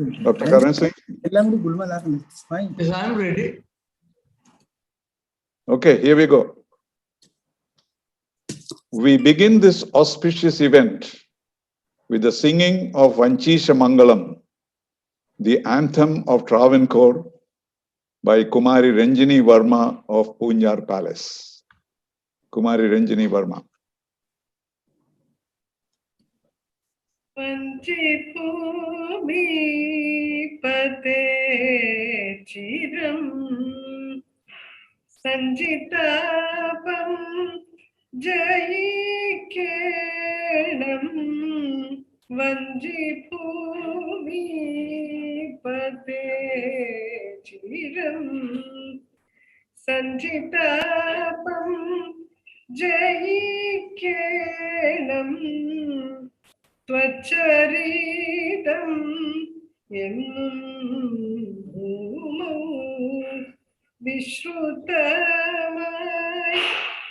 Dr. Karan Singh? It's fine. Yes, I'm ready. Okay, here we go. We begin this auspicious event with the singing of Vanchisha Mangalam, the anthem of Travancore, by Kumari Ranjini Varma of Punjar Palace. Kumari Ranjini Varma. Vanchi Bhumi Pate Chiram Sanjitapam Jai Kenam Vanchi Bhumi Pate Chiram Sanjitapam Jai Kenam Tvacharitam Yennum Bhumau Vishrutamai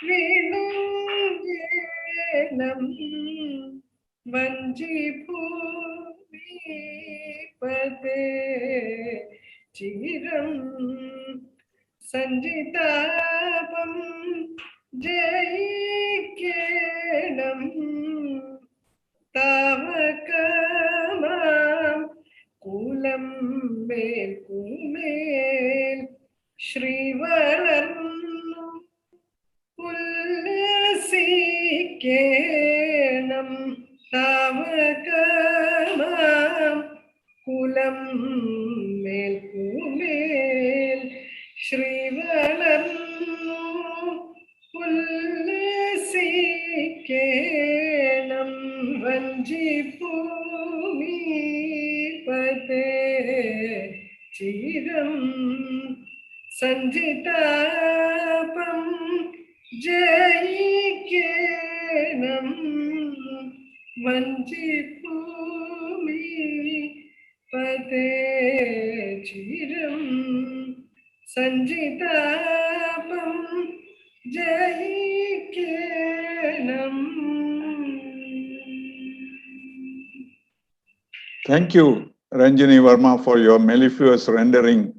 Vinungenam Vanchi Bhumi Pate Chiram Sanjitapam Jaikenam Tavakamam Kulam Mel Kumel Shrivalarnam Ullasikenam Tavakamam Kulam Mel Kumel Shrivalarnam Ullasikenam Vanchi Bhumi Pate Chiram Sanjitapam Jaikenam Vanchi Bhumi Pate Chiram Sanjitapam Jaikenam. Thank you, Ranjini Varma, for your mellifluous rendering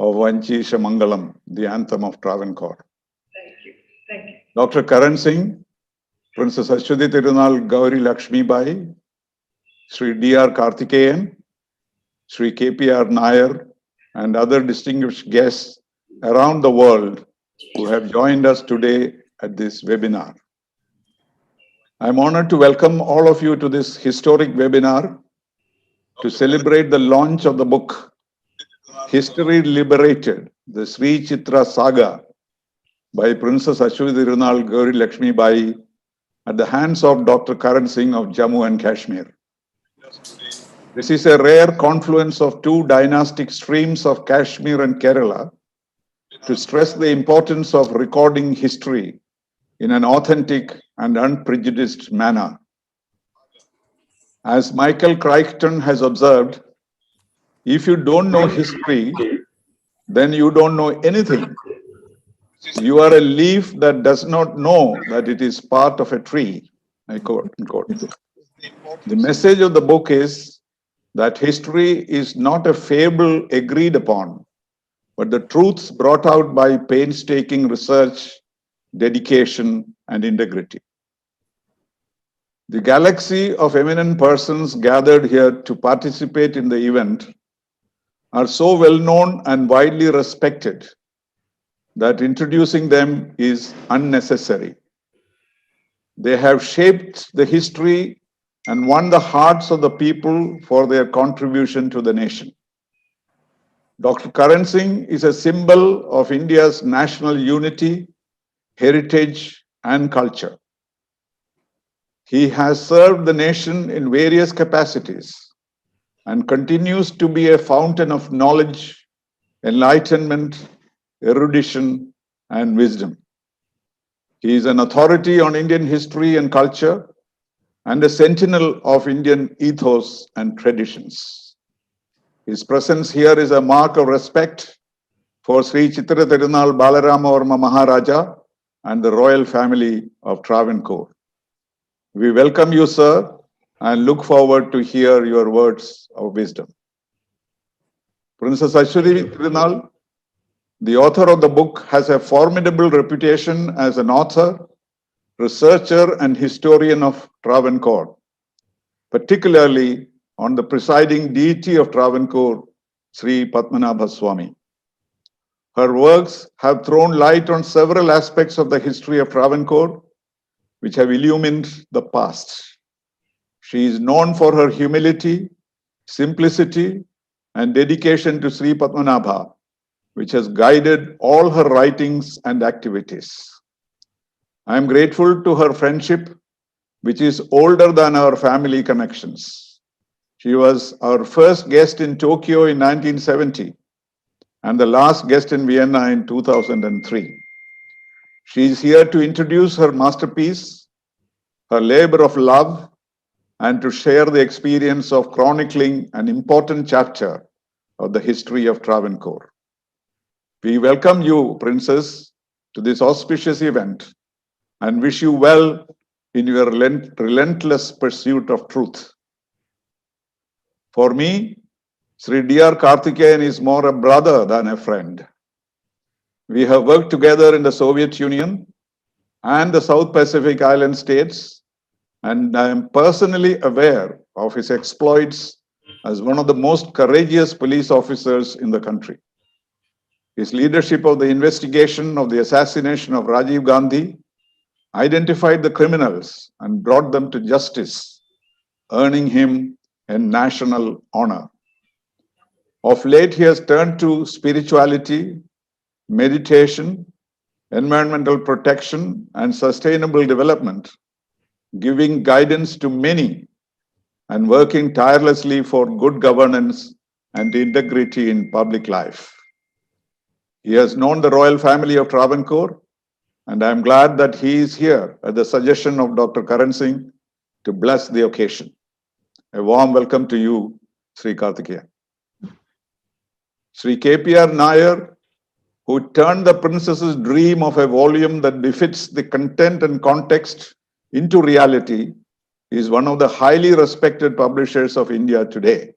of Vanchisha Mangalam, the anthem of Travancore. Thank you. Thank you. Dr. Karan Singh, Princess Aswathi Thirunal Gouri Lakshmi Bayi, Sri D.R. Karthikeyan, Sri K.P.R. Nair, and other distinguished guests around the world who have joined us today at this webinar. I'm honored to welcome all of you to this historic webinar to celebrate the launch of the book, History Liberated, the SREE Chithra Saga by Princess Aswathi Thirunal Gouri Lakshmi Bayi at the hands of Dr. Karan Singh of Jammu and Kashmir. This is a rare confluence of two dynastic streams of Kashmir and Kerala to stress the importance of recording history in an authentic and unprejudiced manner. As Michael Crichton has observed, if you don't know history, then you don't know anything. You are a leaf that does not know that it is part of a tree. I quote, unquote. The message of the book is that history is not a fable agreed upon, but the truths brought out by painstaking research, dedication, and integrity. The galaxy of eminent persons gathered here to participate in the event are so well known and widely respected that introducing them is unnecessary. They have shaped the history and won the hearts of the people for their contribution to the nation. Dr. Karan Singh is a symbol of India's national unity, heritage, and culture. He has served the nation in various capacities and continues to be a fountain of knowledge, enlightenment, erudition, and wisdom. He is an authority on Indian history and culture and a sentinel of Indian ethos and traditions. His presence here is a mark of respect for SREE CHITHRA Thirunal Balarama Varma Maharaja and the royal family of Travancore. We welcome you, sir, and look forward to hear your words of wisdom. Princess Aswathi Thirunal, the author of the book, has a formidable reputation as an author, researcher, and historian of Travancore, particularly on the presiding deity of Travancore, Sri Padmanabha Swami. Her works have thrown light on several aspects of the history of Travancore, which have illumined the past. She is known for her humility, simplicity, and dedication to Sri Padmanabha, which has guided all her writings and activities. I am grateful to her friendship, which is older than our family connections. She was our first guest in Tokyo in 1970 and the last guest in Vienna in 2003. She is here to introduce her masterpiece, her labor of love, and to share the experience of chronicling an important chapter of the history of Travancore. We welcome you, Princess, to this auspicious event and wish you well in your relentless pursuit of truth. For me, Sri D.R. Karthikeyan is more a brother than a friend. We have worked together in the Soviet Union and the South Pacific Island states, and I am personally aware of his exploits as one of the most courageous police officers in the country. His leadership of the investigation of the assassination of Rajiv Gandhi identified the criminals and brought them to justice, earning him a national honor. Of late, he has turned to spirituality, meditation, environmental protection, and sustainable development, giving guidance to many and working tirelessly for good governance and integrity in public life. He has known the royal family of Travancore, and I am glad that he is here at the suggestion of Dr. Karan Singh to bless the occasion. A warm welcome to you, Sri Karthikeyan. Sri K.P.R. Nair, who turned the princess's dream of a volume that befits the content and context into reality, is one of the highly respected publishers of India today.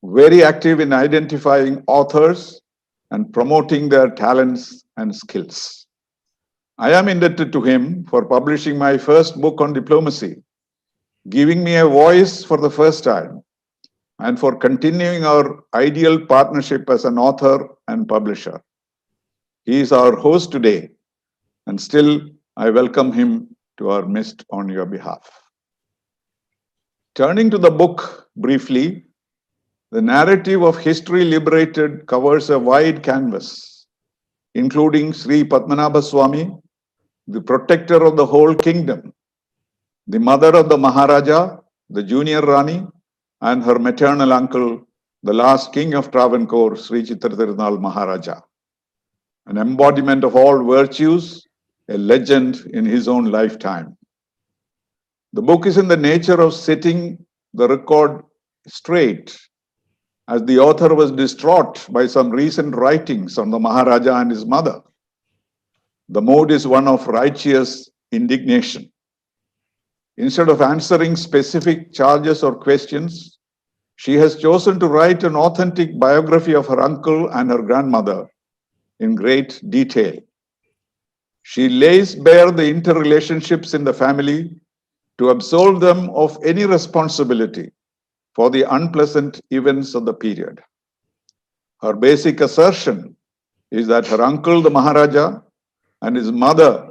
Very active in identifying authors and promoting their talents and skills. I am indebted to him for publishing my first book on diplomacy, giving me a voice for the first time, and for continuing our ideal partnership as an author and publisher. He is our host today, and still I welcome him to our midst on your behalf. Turning to the book briefly, the narrative of History Liberated covers a wide canvas, including Sri Padmanabha Swami, the protector of the whole kingdom, the mother of the Maharaja, the junior Rani, and her maternal uncle, the last king of Travancore, SREE CHITHRA Maharaja. An embodiment of all virtues, a legend in his own lifetime. The book is in the nature of setting the record straight, as the author was distraught by some recent writings on the Maharaja and his mother. The mood is one of righteous indignation. Instead of answering specific charges or questions, she has chosen to write an authentic biography of her uncle and her grandmother in great detail. She lays bare the interrelationships in the family to absolve them of any responsibility for the unpleasant events of the period. Her basic assertion is that her uncle, the Maharaja, and his mother,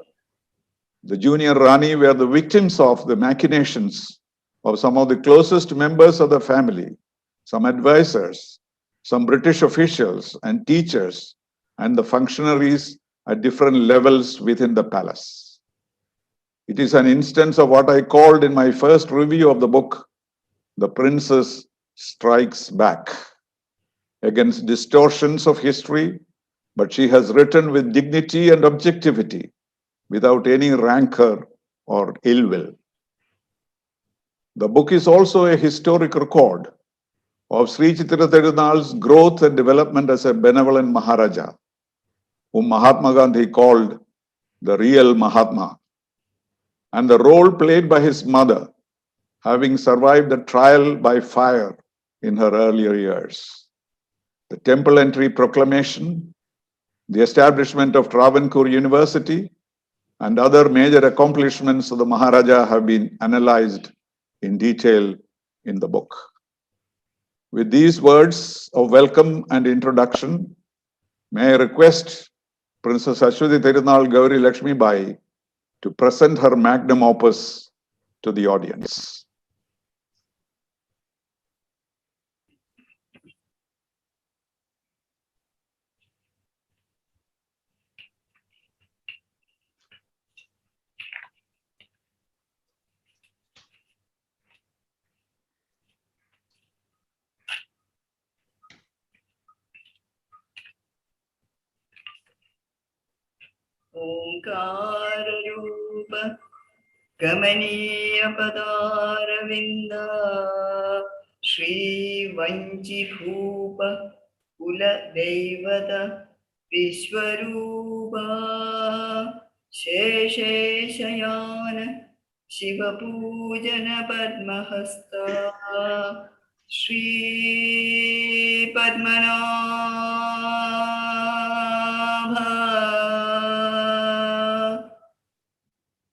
the junior Rani, were the victims of the machinations of some of the closest members of the family, some advisors, some British officials and teachers, and the functionaries at different levels within the palace. It is an instance of what I called in my first review of the book, The Princess Strikes Back, against distortions of history, but she has written with dignity and objectivity, without any rancor or ill will. The book is also a historic record of Sri Chithra Thirunal's growth and development as a benevolent Maharaja, whom Mahatma Gandhi called the real Mahatma, and the role played by his mother, having survived the trial by fire in her earlier years. the temple entry proclamation, the establishment of Travancore University, and other major accomplishments of the Maharaja have been analyzed in detail in the book. With these words of welcome and introduction, may I request Princess Aswathi Thirunal Gouri Lakshmi Bayi to present her magnum opus to the audience. Omkara Rupa Gamaniya Padaravinda Shri Vanchi Bhupa Kula Devata Vishwarupa Sheshe Shayana Shiva Pujana Padmahasta Shri Padmanabha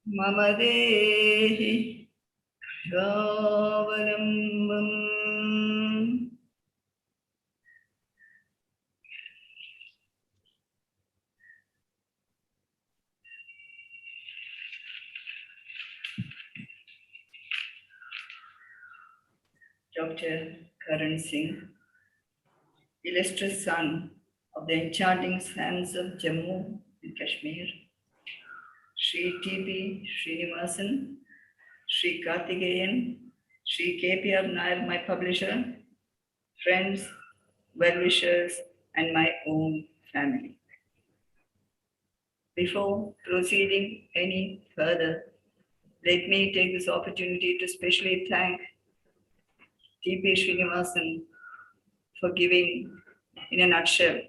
Mama Dehi Ravalambam. Dr. Karan Singh, illustrious son of the enchanting sands of Jammu and Kashmir, Sri T.P. Srinivasan, Sri Karthikeyan, Sri K.P.R. Nair, my publisher, friends, well-wishers, and my own family. Before proceeding any further, let me take this opportunity to specially thank T.P. Srinivasan for giving, in a nutshell,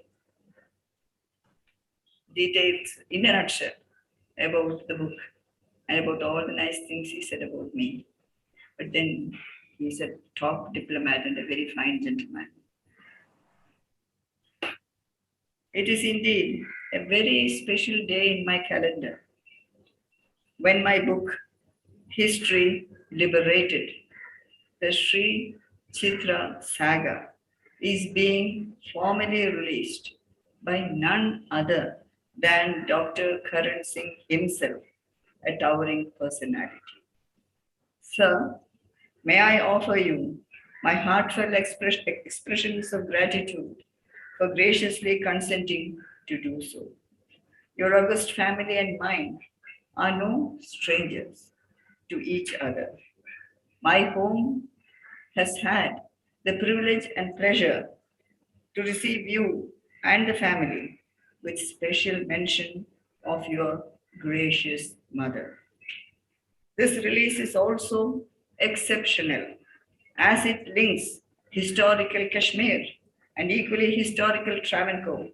details, in a nutshell, about the book and about all the nice things he said about me. But then he's a top diplomat and a very fine gentleman. It is indeed a very special day in my calendar when my book, History Liberated, the SREE Chithra Saga, is being formally released by none other than Dr. Karan Singh himself, a towering personality. Sir, may I offer you my heartfelt expressions of gratitude for graciously consenting to do so. Your august family and mine are no strangers to each other. My home has had the privilege and pleasure to receive you and the family with special mention of your gracious mother. This release is also exceptional as it links historical Kashmir and equally historical Travancore,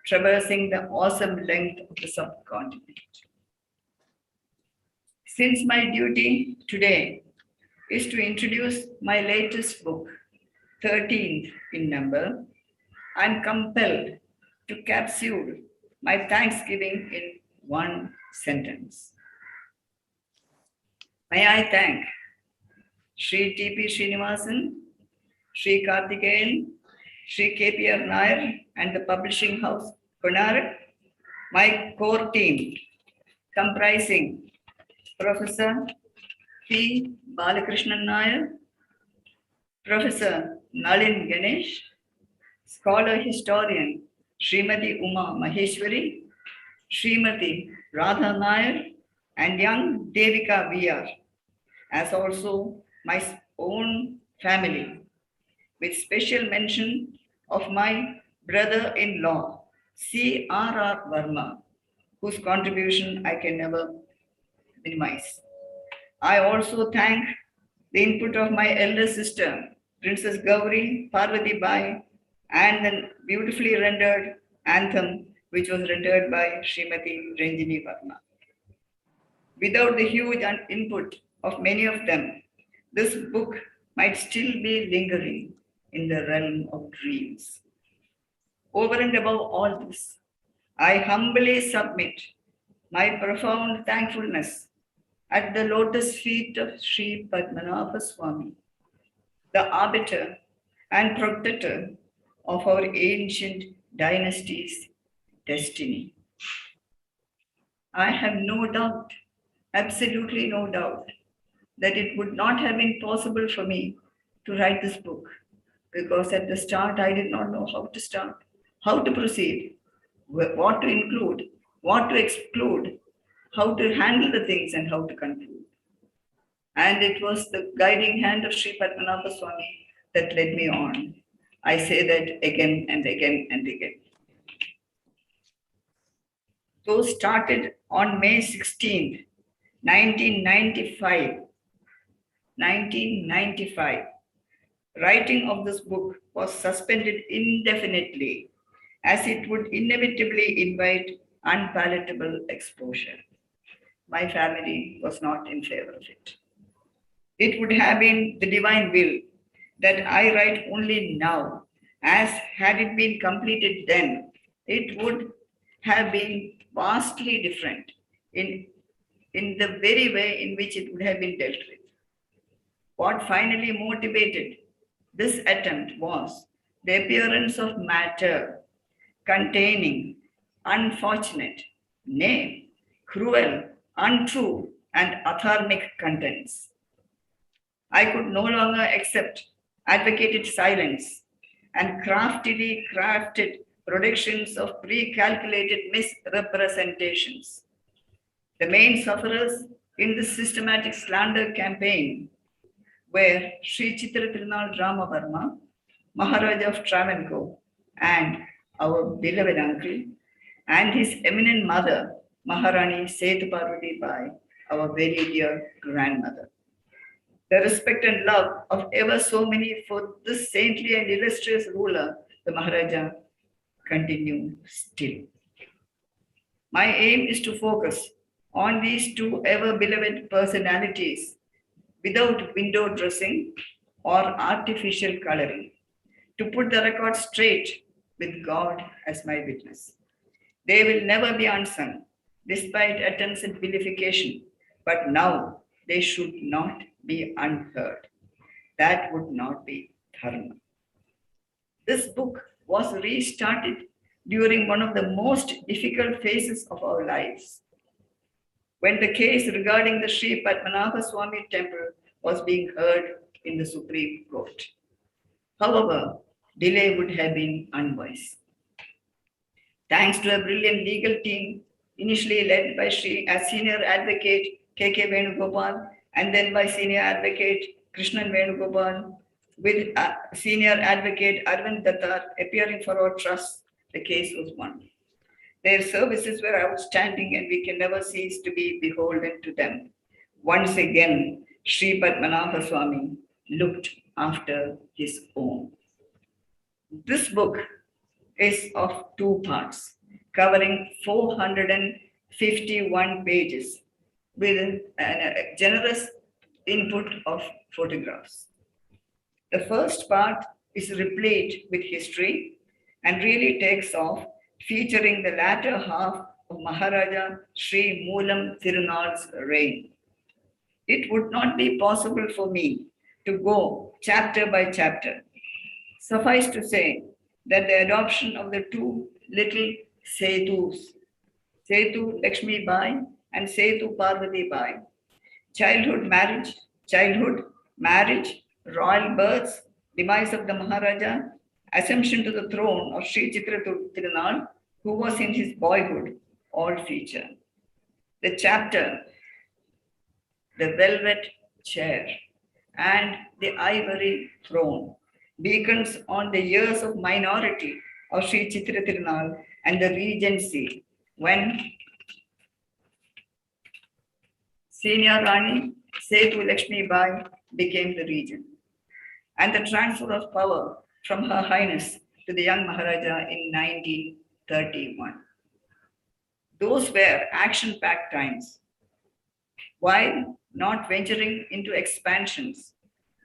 traversing the awesome length of the subcontinent. Since my duty today is to introduce my latest book, 13th in number, I'm compelled to capsule my thanksgiving in one sentence. May I thank Sri T.P. Srinivasan, Sri Karthikeyan, Sri K.P.R. Nair, and the publishing house Konarak, my core team comprising Professor P. Balakrishnan Nair, Professor Nalin Ganesh, scholar historian Srimati Uma Maheshwari, Srimati Radha Nair, and young Devika VR, as also my own family, with special mention of my brother-in-law, C.R.R. Varma, whose contribution I can never minimize. I also thank the input of my elder sister, Princess Gouri Parvathi Bayi, and the beautifully rendered anthem, which was rendered by Srimati Ranjini Varma. Without the huge input of many of them, this book might still be lingering in the realm of dreams. Over and above all this, I humbly submit my profound thankfulness at the lotus feet of Sri Padmanabha Swami, the arbiter and protector of our ancient dynasty's destiny. I have no doubt, absolutely no doubt, that it would not have been possible for me to write this book, because at the start I did not know how to start, how to proceed, what to include, what to exclude, how to handle the things, and how to conclude. And it was the guiding hand of Sri Padmanabha Swami that led me on. I say that again and again and again. Those started on May 16th, 1995. 1995. Writing of this book was suspended indefinitely, as it would inevitably invite unpalatable exposure. My family was not in favor of it. It would have been the divine will that I write only now, as had it been completed then, it would have been vastly different in the very way in which it would have been dealt with. What finally motivated this attempt was the appearance of matter containing unfortunate, nay, cruel, untrue, and atharmic contents. I could no longer accept advocated silence and craftily crafted productions of pre-calculated misrepresentations. The main sufferers in this systematic slander campaign were Sri Chithra Rama Varma, Maharaja of Travancore, and our beloved uncle, and his eminent mother, Maharani Setu Parvathi Bayi, our very dear grandmother. The respect and love of ever so many for this saintly and illustrious ruler, the Maharaja, continue still. My aim is to focus on these two ever-beloved personalities without window dressing or artificial coloring, to put the record straight with God as my witness. They will never be unsung, despite attempts at vilification, but now they should not be unheard. That would not be dharma. This book was restarted during one of the most difficult phases of our lives, when the case regarding the Sri Padmanabha Swami temple was being heard in the Supreme Court. However, delay would have been unwise. Thanks to a brilliant legal team, initially led by Senior Advocate K.K. Venugopal, and then by Senior Advocate Krishnan Venugopal, with Senior Advocate Arvind Dattar appearing for our trust, the case was won. Their services were outstanding, and we can never cease to be beholden to them. Once again, Sri Padmanabha Swami looked after his own. This book is of two parts, covering 451 pages with a generous input of photographs. The first part is replete with history and really takes off, featuring the latter half of Maharaja Sri Moolam Thirunal's reign. It would not be possible for me to go chapter by chapter. Suffice to say that the adoption of the two little Setus, Setu Lakshmi Bayi and Setu Parvathi Bayi, childhood, marriage, royal births, demise of the Maharaja, assumption to the throne of Sri Chithra Thirunal, who was in his boyhood, all feature. The chapter, the velvet chair and the ivory throne, beacons on the years of minority of Sri Chithra Thirunal and the regency when Senior Rani Setu Lakshmi Bayi became the regent, and the transfer of power from Her Highness to the young Maharaja in 1931. Those were action-packed times. While not venturing into expansions,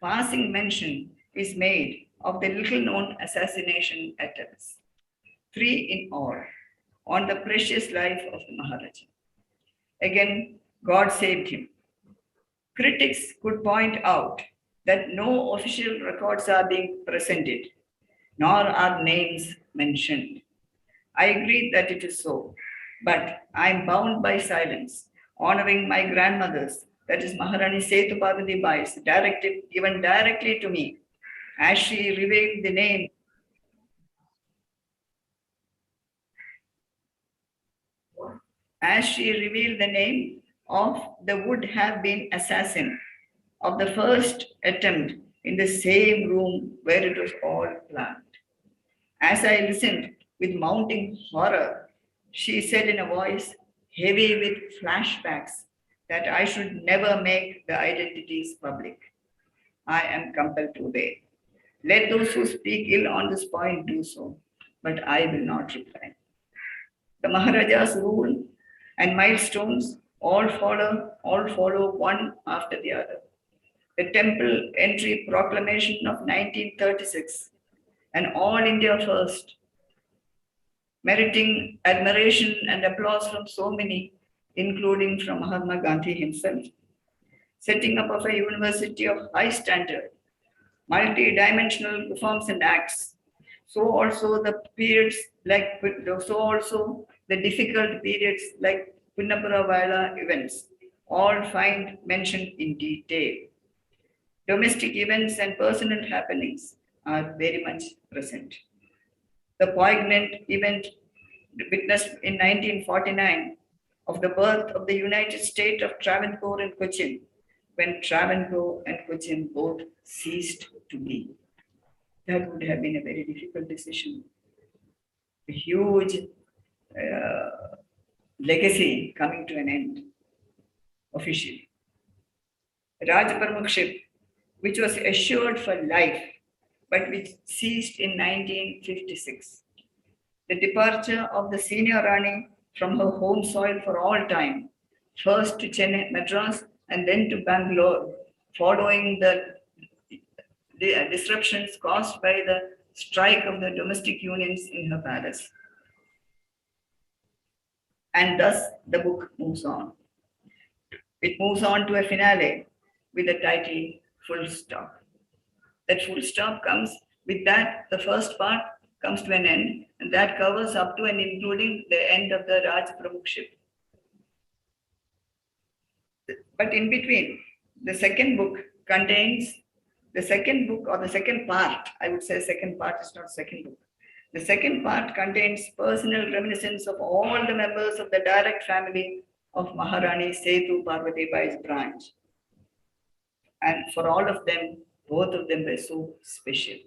passing mention is made of the little-known assassination attempts. 3 in all, on the precious life of the Maharaja. Again, God saved him. Critics could point out that no official records are being presented, nor are names mentioned. I agree that it is so, but I am bound by silence, honoring my grandmother's, that is Maharani Setu Parvathi Bayi's, directive given directly to me, as she revealed the name of the would have been assassin of the first attempt in the same room where it was all planned. As I listened with mounting horror, she said in a voice heavy with flashbacks that I should never make the identities public. I am compelled to obey. Let those who speak ill on this point do so, but I will not reply. The Maharaja's rule and milestones all follow one after the other. The Temple Entry Proclamation of 1936, an all India first, meriting admiration and applause from so many, including from Mahatma Gandhi himself. Setting up of a university of high standard, multi-dimensional reforms and acts. So also the difficult periods like Punnapura Vaila events, all find mentioned in detail. Domestic events and personal happenings are very much present. The poignant event witnessed in 1949 of the birth of the United States of Travancore and Cochin, when Travancore and Cochin both ceased to be. That would have been a very difficult decision. A huge legacy coming to an end officially. Raj Pramukship, which was assured for life, but which ceased in 1956. The departure of the senior Rani from her home soil for all time, first to Chennai, Madras, and then to Bangalore, following the disruptions caused by the strike of the domestic unions in her palace. And thus the book moves on. It moves on to a finale with the title Full Stop. That full stop comes with that, the first part comes to an end, and that covers up to and including the end of the Raj Pramukship. But in between, the second book contains the second book, or the second part, I would say second part is not second book. The second part contains personal reminiscence of all the members of the direct family of Maharani Setu Parvathi Bayi's branch. And for all of them, both of them were so special.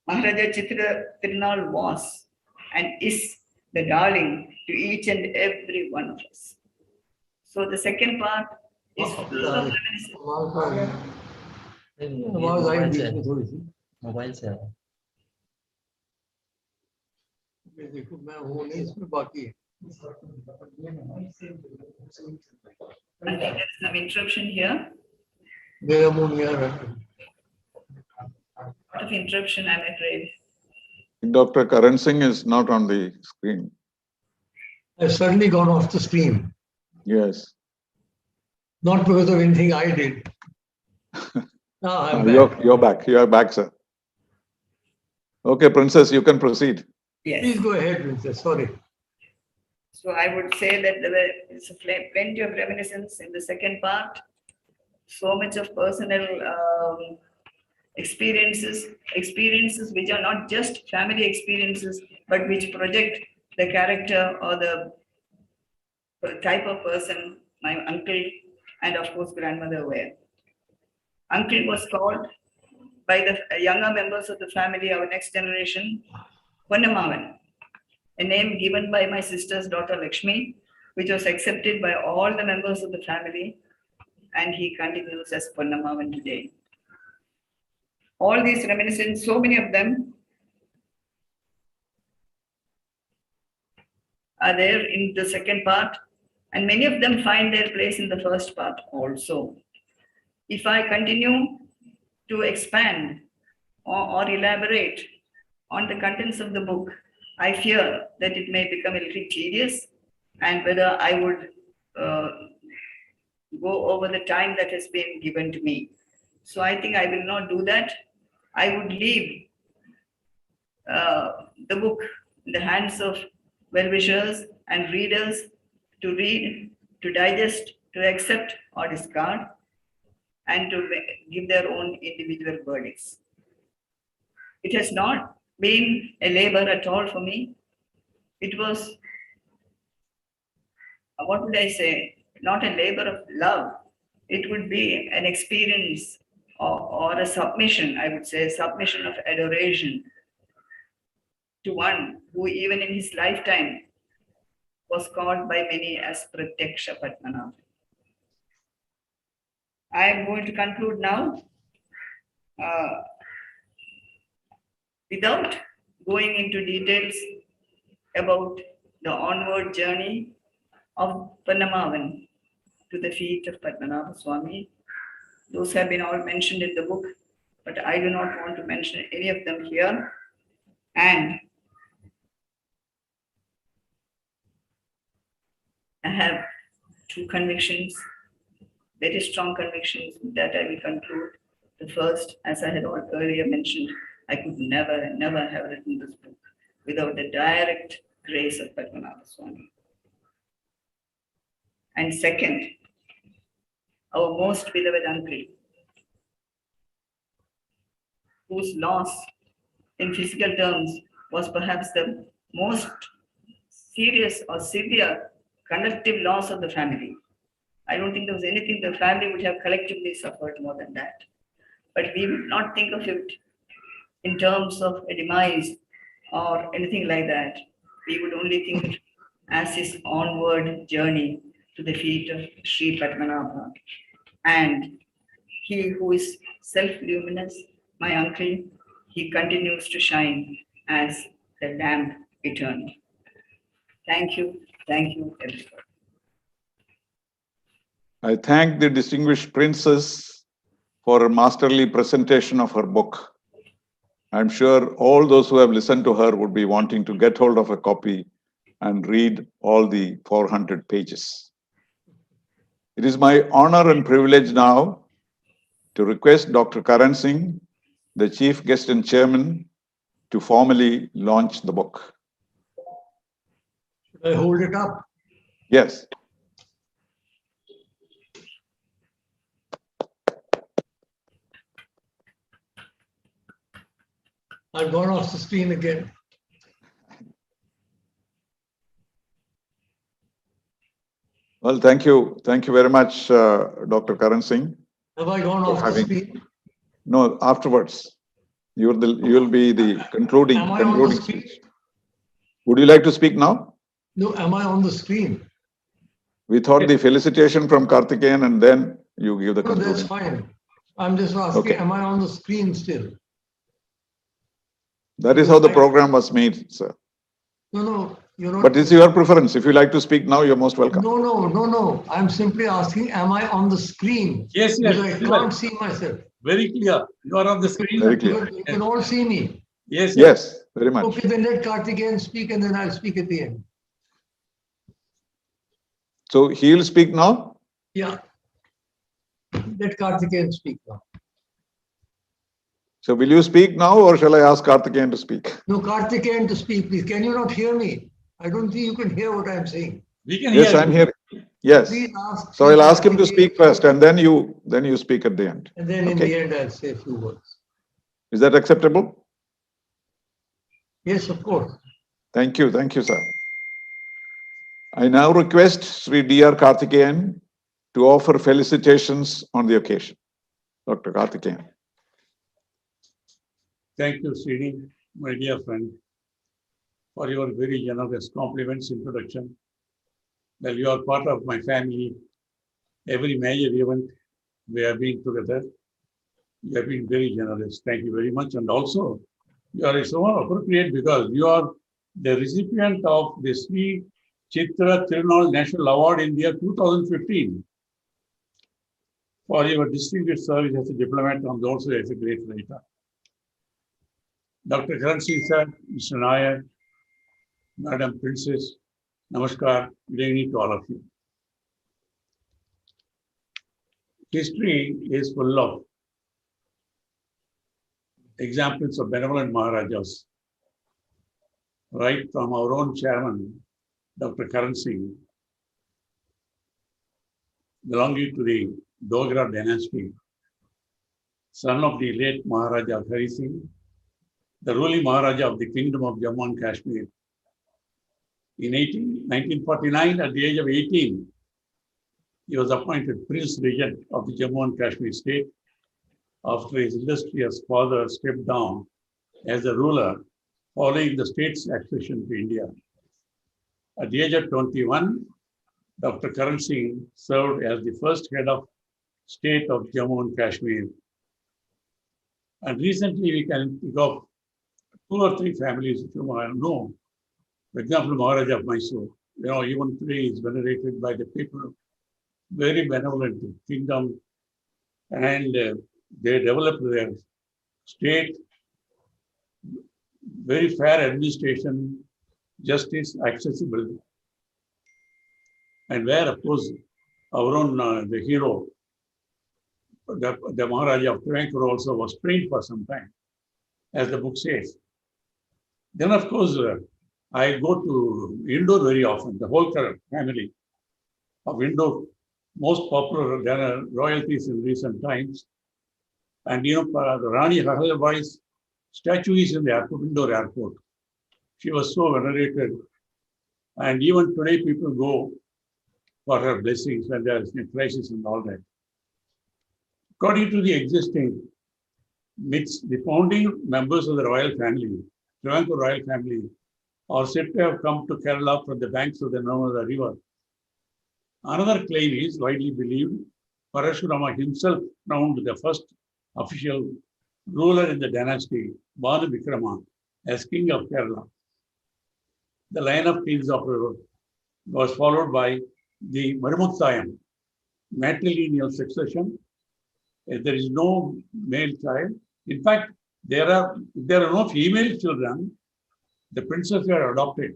Maharaja Chithira Thirunal was and is the darling to each and every one of us. So the second part is full of reminiscence. Mobile से देखो मैं हूँ नहीं इसमें बाकी है I think there is some interruption here. मेरा मुंह नहीं आ रहा Lot of interruption, I'm afraid. Dr. Karan Singh is not on the screen. I've suddenly gone off the screen, Yes. not because of anything I did. I'm back. You're back. You are back, sir. Okay, Princess, you can proceed. Yes. Please go ahead, Princess. Sorry. So I would say that there is plenty of reminiscence in the second part. So much of personal experiences which are not just family experiences, but which project the character or the type of person my uncle and of course grandmother were. Uncle was called by the younger members of the family, our next generation, Ponnamavan, a name given by my sister's daughter Lakshmi, which was accepted by all the members of the family, and he continues as Ponnamavan today. All these reminiscences, so many of them are there in the second part, and many of them find their place in the first part also. If I continue to expand or elaborate on the contents of the book, I fear that it may become a little tedious, and whether I would go over the time that has been given to me. So I think I will not do that. I would leave the book in the hands of well-wishers and readers to read, to digest, to accept or discard, and to give their own individual verdicts. It has not been a labor at all for me. It was, what would I say, not a labor of love. It would be an experience or a submission, I would say, a submission of adoration to one who even in his lifetime was called by many as Pratyaksha Padmanabha. I am going to conclude now without going into details about the onward journey of Pannamavan to the feet of Padmanabha Swami. Those have been all mentioned in the book, but I do not want to mention any of them here. And I have two convictions, very strong convictions that I will conclude. The first, as I had earlier mentioned, I could never have written this book without the direct grace of Padmanabha Swami. And second, our most beloved uncle, whose loss in physical terms was perhaps the most serious or severe collective loss of the family. I don't think there was anything the family would have collectively suffered more than that. But we would not think of it in terms of a demise or anything like that. We would only think of it as his onward journey to the feet of Sri Padmanabha. And he who is self-luminous, my uncle, he continues to shine as the lamp eternal. Thank you, everybody. I thank the distinguished princess for a masterly presentation of her book. I'm sure all those who have listened to her would be wanting to get hold of a copy and read all the 400 pages. It is my honor and privilege now to request Dr. Karan Singh, the chief guest and chairman, to formally launch the book. Should I hold it up? Yes. I've gone off the screen again. Well, thank you. Thank you very much, Dr. Karan Singh. Have I gone off the screen? No, afterwards. You will be the concluding speech. Would you like to speak now? No, am I on the screen? We thought the felicitation from Karthikeyan and then you give the No, conclusion. that's fine. I'm just asking, Okay. Am I on the screen still? That is how the program was made, sir. No, you're not. But it's your preference. If you like to speak now, you're most welcome. No. I'm simply asking, am I on the screen? Yes. Because I can't see myself. Very clear. You are on the screen. Very clear. You can all see me. Yes. Yes, very much. Okay, then let Karthikeyan speak and then I'll speak at the end. So he'll speak now? Yeah. Let Karthikeyan speak now. So will you speak now or shall I ask Karthikeyan to speak? No, Karthikeyan to speak, please. Can you not hear me? I don't think you can hear what I'm saying. We can hear. Yes, I'm here. Yes. Please ask. So I'll ask him to speak first and then you speak at the end. And then in the end, I'll say a few words. Is that acceptable? Yes, of course. Thank you, sir. I now request Sri D.R. Karthikeyan to offer felicitations on the occasion. Dr. Karthikeyan. Thank you, Srini, my dear friend, for your very generous compliments introduction. Well, you are part of my family. Every major event we have been together. You have been very generous. Thank you very much. And also, you are so appropriate because you are the recipient of the SREE Chithra Thirunal National Award in the year 2015 for your distinguished service as a diplomat and also as a great writer. Dr. Karan Singh sir, Mr. Nair, Madam Princess, Namaskar, good evening to all of you. History is full of examples of benevolent Maharajas, right from our own chairman, Dr. Karan Singh, belonging to the Dogra dynasty, son of the late Maharaja Hari Singh, the ruling Maharaja of the Kingdom of Jammu and Kashmir. In 1949, at the age of 18, he was appointed Prince Regent of the Jammu and Kashmir state after his illustrious father stepped down as a ruler following the state's accession to India. At the age of 21, Dr. Karan Singh served as the first head of state of Jammu and Kashmir. And recently we can think of 2 or 3 families whom I know. For example, Maharaja of Mysore, even today is venerated by the people, very benevolent kingdom, and they developed their state, very fair administration, justice, accessible. And where, of course, our own, the hero, the Maharaja of Travancore also was trained for some time, as the book says. Then, of course, I go to Indore very often, the whole family of Indore, most popular royalties in recent times. And the Rani Sahiba's statue is in the airport, Indore airport. She was so venerated. And even today, people go for her blessings when there is a crisis and all that. According to the existing myths, the founding members of the royal family, Travancore royal family, are said to have come to Kerala from the banks of the Narmada river. Another claim is widely believed Parashurama himself crowned the first official ruler in the dynasty, Banu Vikrama, as king of Kerala. The line of kings of river was followed by the Marmuttayam, matrilineal succession. There is no male child. In fact, there are no female children. The princesses were adopted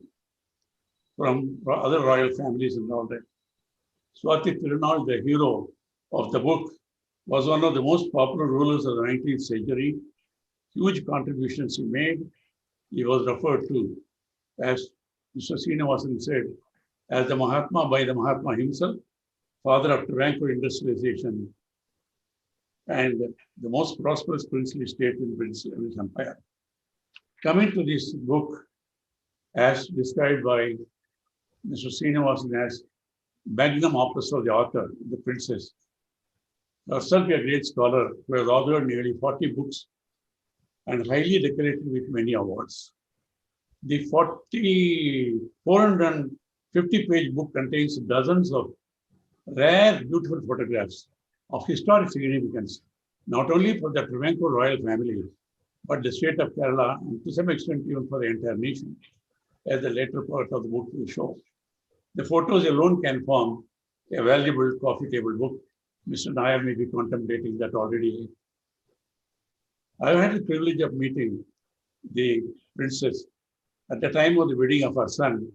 from other royal families and all that. Aswathi Thirunal, the hero of the book, was one of the most popular rulers of the 19th century. Huge contributions he made. He was referred to, as Mr. Srinivasan said, as the Mahatma by the Mahatma himself, father of Travancore industrialization, and the most prosperous princely state in his empire. Coming to this book, as described by Mr. Srinivasan as magnum opus of the author, the princess, herself a great scholar who has authored nearly 40 books and highly decorated with many awards. The 450-page book contains dozens of rare, beautiful photographs of historic significance, not only for the Travancore royal family, but the state of Kerala, and to some extent even for the entire nation, as the later part of the book will show. The photos alone can form a valuable coffee table book. Mr. Nair may be contemplating that already. I had the privilege of meeting the princess at the time of the wedding of her son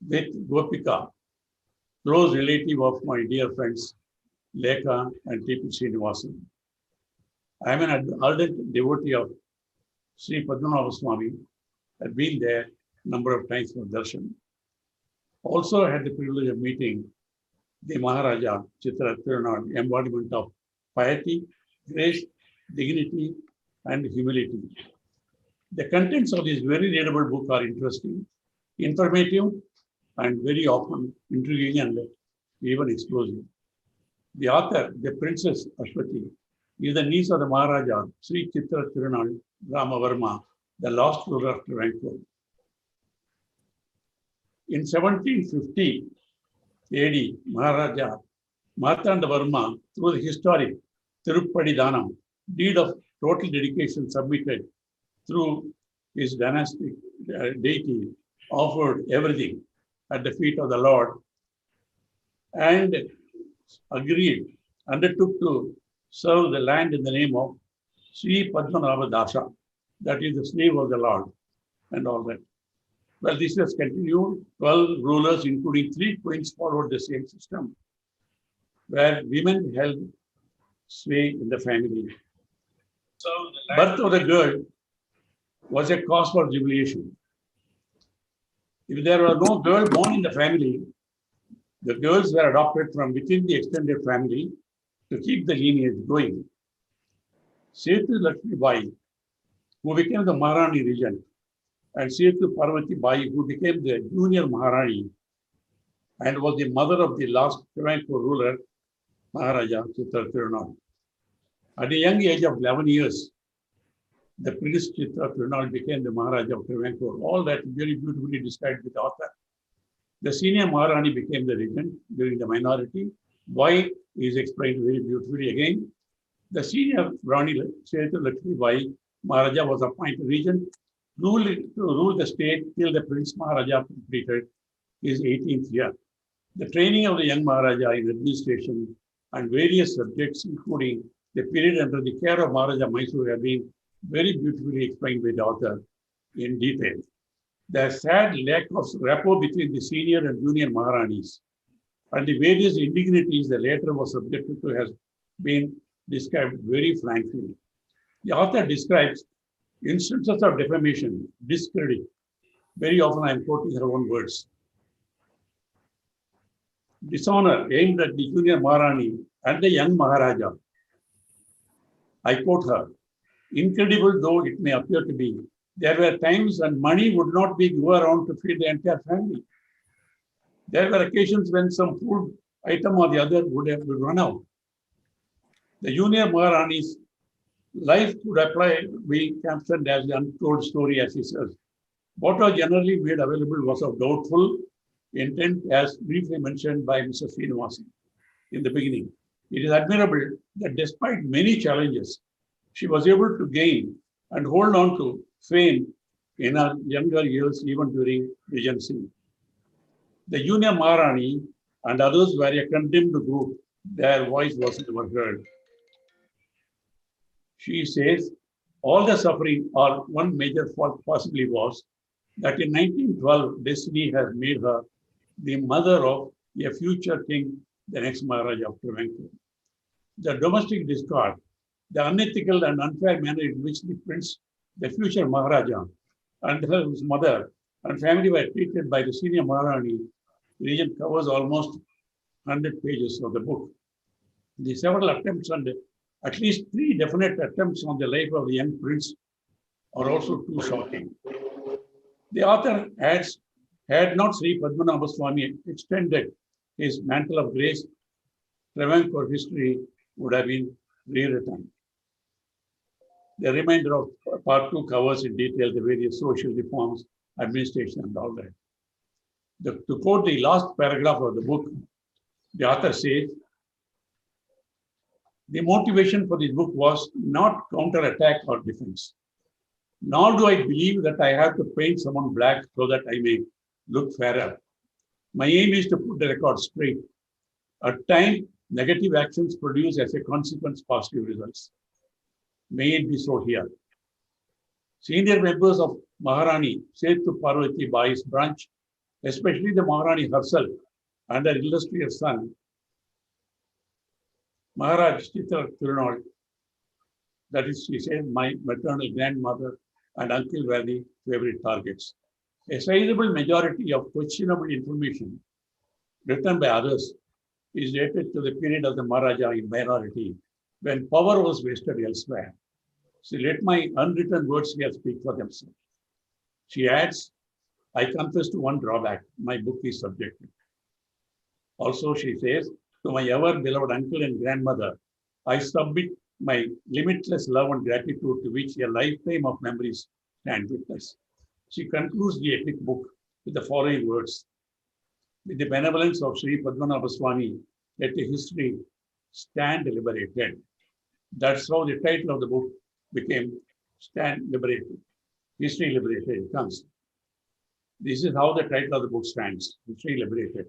with Gopika, close relative of my dear friends Lekha and T.P. Srinivasan. I am an ardent devotee of Sri Padmanabha Swami. I've been there a number of times for darshan. Also had the privilege of meeting the Maharaja Chithira Thirunal, embodiment of piety, grace, dignity, and humility. The contents of this very readable book are interesting, informative, and very often intriguing and even explosive. The author, the Princess Aswathi, is the niece of the Maharaja SREE Chithra Thirunal Rama Varma, the last ruler of Travancore. In 1750 AD, Maharaja Martanda Varma, through the historic Tirupadi Danam, deed of total dedication submitted through his dynastic deity, offered everything at the feet of the Lord and undertook to serve the land in the name of Sri Padmanabha Dasa, that is the slave of the Lord, and all that. Well, this has continued. 12 rulers, including 3 queens, followed the same system, where women held sway in the family. So the birth of the girl was a cause for jubilation. If there were no girl born in the family, the girls were adopted from within the extended family to keep the lineage going. Setu Lakshmi Bayi, who became the Maharani regent, and Setu Parvathi Bayi, who became the junior Maharani and was the mother of the last Travancore ruler, Maharaja Thirunal. At a young age of 11 years, the Prince Chithra Thirunal became the Maharaja of Travancore. All that very beautifully described with the author. The senior Maharani became the regent during the minority. Why is explained very beautifully again. The senior Rani Setu Lakshmi Bayi, Maharaja, was appointed regent to rule the state till the Prince Maharaja completed his 18th year. The training of the young Maharaja in administration and various subjects, including the period under the care of Maharaja Mysore, have been very beautifully explained by the author in detail. The sad lack of rapport between the senior and junior Maharanis and the various indignities the latter was subjected to has been described very frankly. The author describes instances of defamation, discredit. Very often I am quoting her own words. Dishonor aimed at the junior Maharani and the young Maharaja. I quote her, incredible though it may appear to be, there were times when money would not be go around to feed the entire family. There were occasions when some food item or the other would run out. The junior Maharani's life could be captured as the untold story, as he says. What was generally made available was of doubtful intent, as briefly mentioned by Mr. Srinivasan in the beginning. It is admirable that despite many challenges, she was able to gain and hold on to fame in her younger years, even during regency. The junior Maharani and others were a condemned group. Their voice was never heard. She says, all the suffering, or one major fault possibly was, that in 1912, destiny has made her the mother of a future king, the next Maharaja of Travancore. The domestic discord, the unethical and unfair manner in which the prince, the future Maharaja, and his mother and family were treated by the senior Maharani regent covers almost 100 pages of the book. The several attempts and at least 3 definite attempts on the life of the young prince are also too shocking. The author adds, had not Sri Padmanabha Swami extended his mantle of grace, Travancore history would have been rewritten. The remainder of part 2 covers in detail the various social reforms, administration, and all that. To quote the last paragraph of the book, the author says, the motivation for this book was not counterattack or defense. Nor do I believe that I have to paint someone black so that I may look fairer. My aim is to put the record straight. At times, negative actions produce as a consequence positive results. May it be so here. Senior members of Maharani Setu Parvathi Bayi's branch, especially the Maharani herself and her illustrious son, Maharaja Setu Thirunal, that is, she says, my maternal grandmother and uncle were the favorite targets. A sizable majority of questionable information written by others is dated to the period of the Maharaja in minority, when power was wasted elsewhere. So let my unwritten words here speak for themselves. She adds, I confess to one drawback, my book is subjective. Also, she says, to my ever-beloved uncle and grandmother, I submit my limitless love and gratitude to which a lifetime of memories stand witness. She concludes the epic book with the following words. With the benevolence of Sri Padmanabha Swami, let the history stand liberated. That's how the title of the book became Stand Liberated. History Liberated comes. This is how the title of the book stands, History Liberated.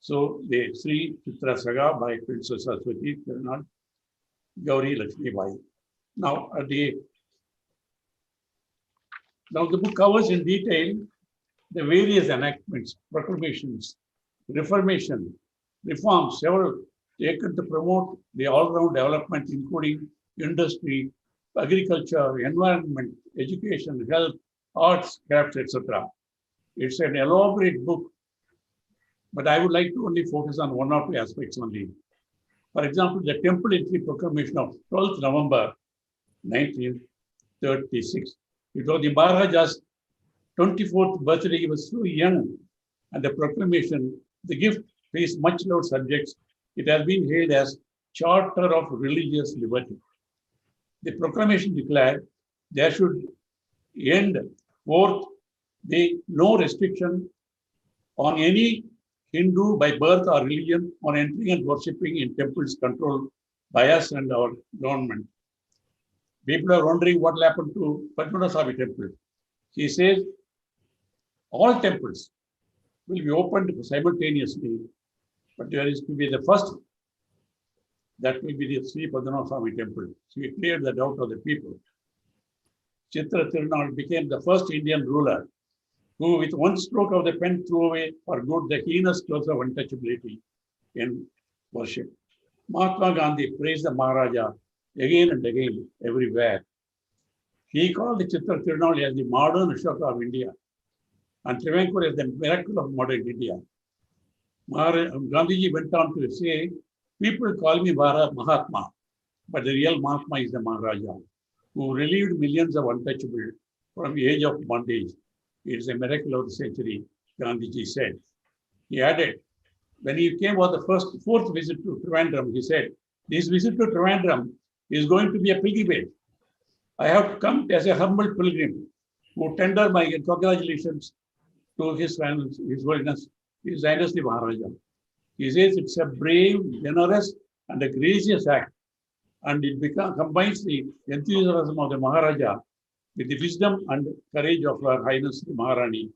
So the SREE CHITHRA SAGA by Princess Aswathi, Thirunal, Gouri, Lakshmi Bayi. Now the book covers in detail the various enactments, proclamations, reformation, reforms, several taken to promote the all-round development, including industry, agriculture, environment, education, health, arts, crafts, etc. It's an elaborate book, but I would like to only focus on one or two aspects only. For example, the Temple Entry Proclamation of 12th November 1936. It was the Maharaja's 24th birthday. He was so young, and the proclamation, the gift, faced much loved subjects. It has been hailed as Charter of Religious Liberty. The proclamation declared there should end forth the no restriction on any Hindu by birth or religion on entering and worshipping in temples controlled by us and our government. People are wondering what will happen to Padmanabha temple. He says all temples will be opened simultaneously, but there is to be the first, that will be the SREE Padmanabha temple. So he cleared the doubt of the people. Chithira Thirunal became the first Indian ruler who, with one stroke of the pen, threw away for good the heinous clause of untouchability in worship. Mahatma Gandhi praised the Maharaja again and again, everywhere. He called the Chithira Thirunal as the modern Ashoka of India, and Travancore as the miracle of modern India. Gandhiji went on to say, people call me Mahatma, but the real Mahatma is the Maharaja, who relieved millions of untouchable from the age of bondage. It is a miracle of the century, Gandhiji said. He added, when he came on the fourth visit to Trivandrum, he said, this visit to Trivandrum is going to be a pilgrimage. I have come as a humble pilgrim who tender my congratulations to His Holiness, His Dynasty Maharaja. He says it's a brave, generous, and a gracious act, and it combines the enthusiasm of the Maharaja with the wisdom and courage of Her Highness the Maharani,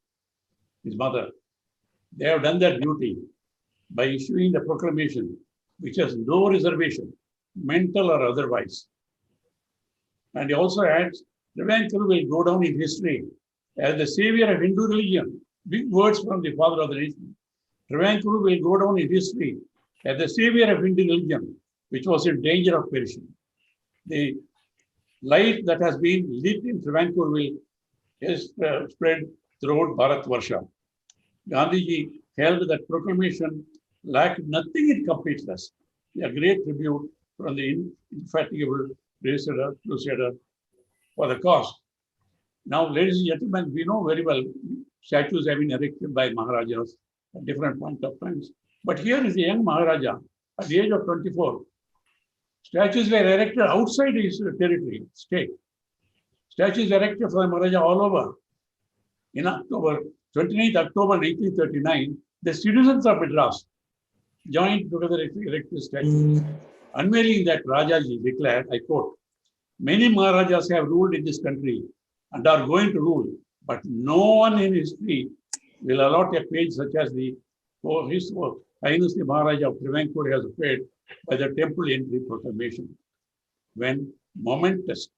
his mother. They have done their duty by issuing the proclamation, which has no reservation, mental or otherwise. And he also adds, Travancore will go down in history as the savior of Hindu religion. Big words from the father of the nation. Travancore will go down in history as the savior of Hindu religion, which was in danger of perishing. The light that has been lit in Travancore will spread throughout Bharatvarsha. Gandhiji held that proclamation lacked nothing in completeness. A great tribute from the indefatigable crusader for the cause. Now, ladies and gentlemen, we know very well statues have been erected by Maharajas at different points of times. But here is a young Maharaja at the age of 24. Statues were erected outside his territory, state. Statues erected for the Maharaja all over. In October, 29th October 1839, the citizens of Madras joined together to erect the statue. Unveiling that, Rajaji declared, I quote, many Maharajas have ruled in this country and are going to rule, but no one in history will allot a page such as the His Highness the Maharaja of Travancore has appeared by the Temple Entry Proclamation. When momentous,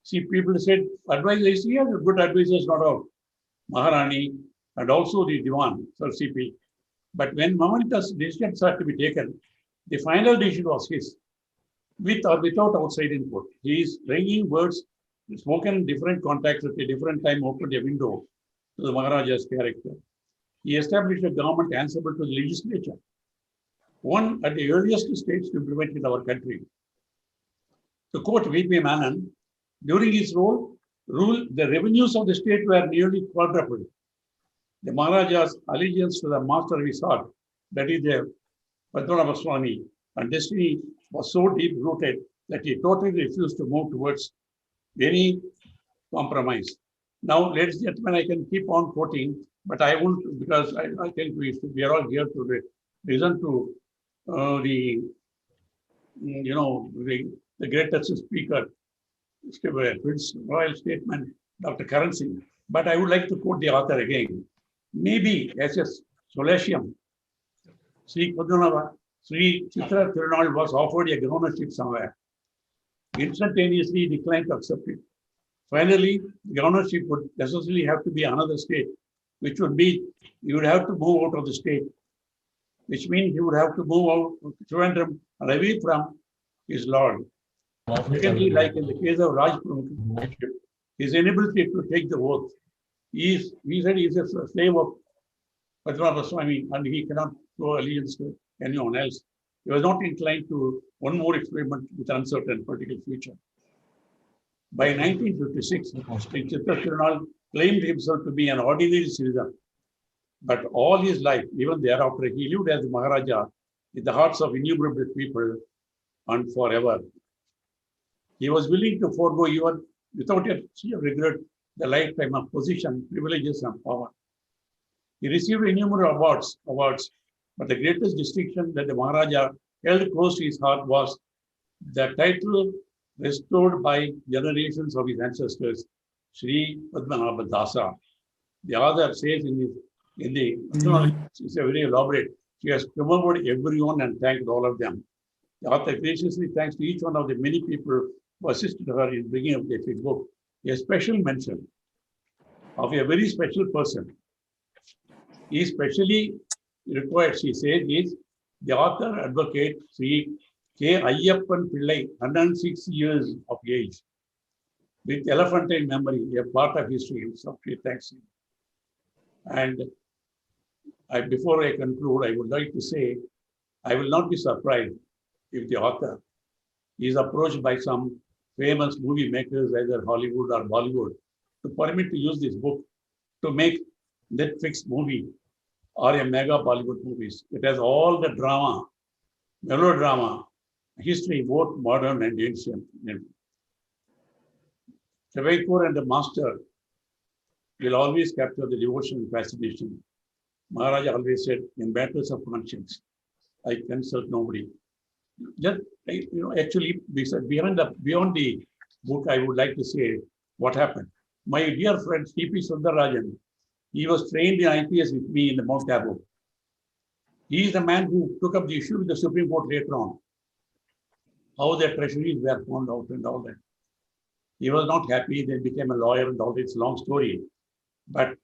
see, people said, advisors, he has good advisors, not all, Maharani and also the Diwan, Sir CP. But when momentous decisions are to be taken, the final decision was his, with or without outside input. He is bringing words spoken in different contexts at a different time, opened a window to the Maharaja's character. He established a government answerable to the legislature, one at the earliest stage to implement in our country. To quote V.P. Menon, during his rule, the revenues of the state were nearly quadrupled. The Maharaja's allegiance to the master of his heart, that is the Padmanabha Swami, and destiny was so deep-rooted that he totally refused to move towards any compromise. Now, ladies and gentlemen, I can keep on quoting, but I won't, because I think we are all here to listen to the greatest speaker, Prince Royal Statesman, Dr. Karan Singh. But I would like to quote the author again. Maybe as a solatium, Sri Padmanabha, Sri Chithra Thirunal was offered a governorship somewhere. Instantaneously declined to accept it. Finally, the governorship would necessarily have to be another state, which would be, he would have to move out of the state, which means he would have to move out of Trivandrum and away from his lord. Secondly, like in the case of Raj Pramukh, his inability to take the oath. He said he is a slave of Padmanabha Swami and he cannot show allegiance to anyone else. He was not inclined to one more experiment with uncertain political future. By 1956, Sri Chithra Thirunal claimed himself to be an ordinary citizen. But all his life, even thereafter, he lived as Maharaja in the hearts of innumerable people and forever. He was willing to forego even without a regret the lifetime of position, privileges, and power. He received innumerable awards, but the greatest distinction that the Maharaja held close to his heart was the title restored by generations of his ancestors, Sri Padmanabha Dasa. The author says in the it's a very elaborate. She has remembered everyone and thanked all of them. The author graciously thanks to each one of the many people who assisted her in bringing up the epic book. A special mention of a very special person. He specially required, she says, is the author advocate Sri K. Ayyappan Pillai, 106 years of age, with elephantine memory, a part of history. So she thanks him. And before I conclude, I would like to say, I will not be surprised if the author is approached by some famous movie makers, either Hollywood or Bollywood, to permit to use this book to make Netflix movie or a mega Bollywood movies. It has all the drama, melodrama, history, both modern and ancient. Travaikur and the master will always capture the devotion and fascination. Maharaja always said, in matters of conscience, I consult nobody. Just, actually, beyond the book, I would like to say what happened. My dear friend, T.P. Sundarajan, he was trained in IPS with me in the Mount Abu. He is the man who took up the issue with the Supreme Court later on. How their treasuries were found out and all that. He was not happy, then became a lawyer and all this long story. But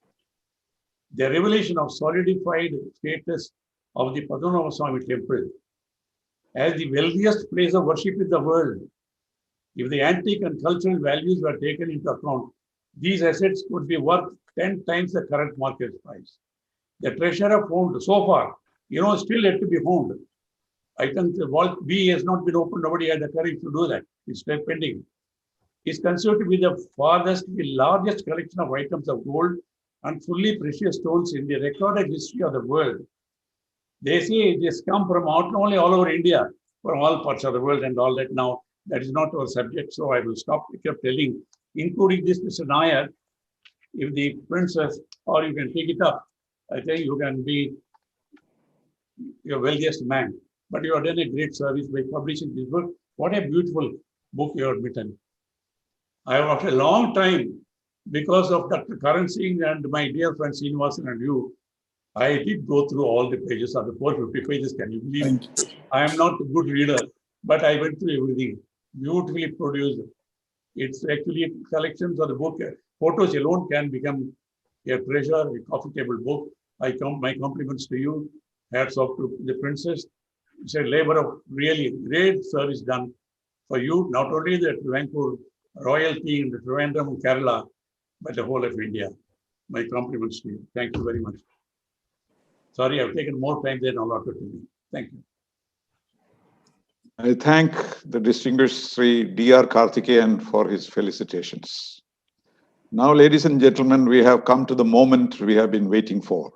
the revelation of solidified status of the Padmanabha Swami temple as the wealthiest place of worship in the world, if the antique and cultural values were taken into account, these assets could be worth 10 times the current market price. The treasurer found so far, still yet to be found. I think the vault B has not been opened. Nobody had the courage to do that. It's still pending. It's considered to be the largest collection of items of gold and fully precious stones in the recorded history of the world. They say it has come from not only all over India, from all parts of the world and all that. Now, that is not our subject, so I will stop. I kept telling, including this, Mr. Nair, if the princess, or you can take it up, I think you can be your wealthiest man. But you have done a great service by publishing this book. What a beautiful book you have written. I have, after a long time, because of Dr. Karan Singh and my dear friend Srinivasan and you, I did go through all the pages of the 450 pages. Can you believe it? I am not a good reader, but I went through everything. Beautifully produced. It's actually collections of the book. Photos alone can become a treasure, a coffee table book. My compliments to you. Hats off to the princess. It's a labor of really great service done for you, not only the Trivandrum royalty in the Trivandrum, Kerala, but the whole of India. My compliments to you. Thank you very much. Sorry, I've taken more time than allotted to me. Thank you. I thank the distinguished Sri D.R. Karthikeyan for his felicitations. Now, ladies and gentlemen, we have come to the moment we have been waiting for.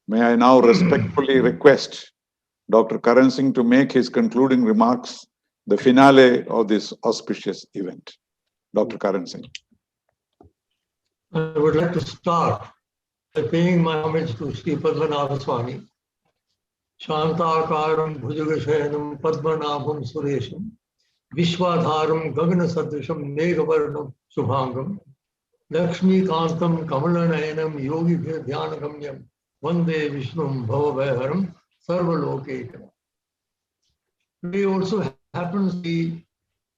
May I now respectfully request Dr. Karan Singh to make his concluding remarks, the finale of this auspicious event. Dr. Karan Singh. I would like to start by paying my homage to Sri Padmanabha Swami, Shantakaram Bhujagashayanam Padmanabham Suresham, Vishwadharam Gagana Sadrisham Meghavarnam Subhangam, Lakshmi Kantam Kamalanayanam Yogi Dhyanagamyam, Vande Vishnum Bhavabhayaram Sarvalokekam. Today also happens the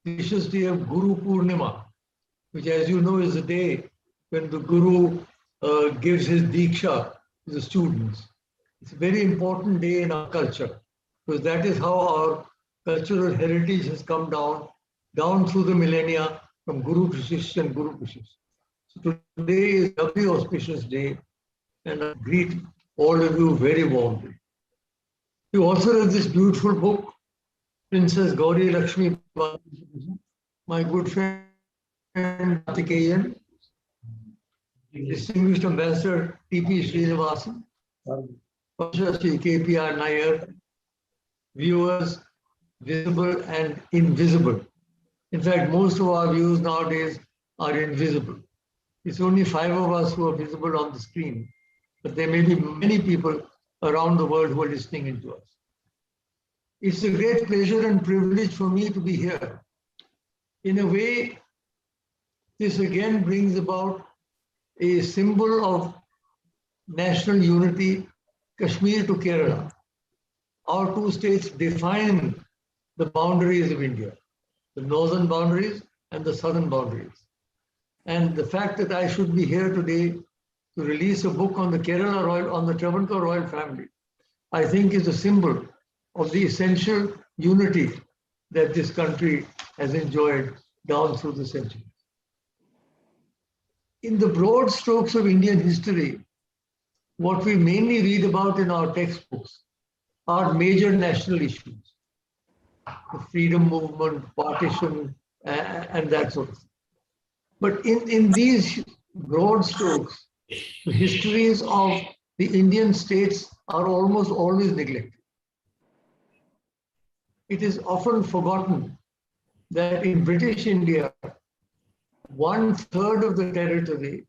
precious day of Guru Purnima, which, as you know, is the day when the Guru gives his Diksha to the students. It's a very important day in our culture, because that is how our cultural heritage has come down through the millennia from Guru to Shishya and Guru to Shishya. So today is a very auspicious day, and I greet all of you very warmly. You also have this beautiful book, Princess Gouri Lakshmi, my good friend Karthikeyan, distinguished Ambassador T.P. Srinivasan, Professor Sri K.P.R. Nair, viewers, visible and invisible. In fact, most of our views nowadays are invisible. It's only 5 of us who are visible on the screen, but there may be many people around the world who are listening into us. It's a great pleasure and privilege for me to be here. In a way, this again brings about a symbol of national unity, Kashmir to Kerala. Our two states define the boundaries of India, the northern boundaries and the southern boundaries. And the fact that I should be here today to release a book on the Kerala royal, on the Travancore royal family, I think is a symbol of the essential unity that this country has enjoyed down through the centuries. In the broad strokes of Indian history, what we mainly read about in our textbooks are major national issues, the freedom movement, partition, and that sort of thing. But in these broad strokes, the histories of the Indian states are almost always neglected. It is often forgotten that in British India, 1/3 of the territory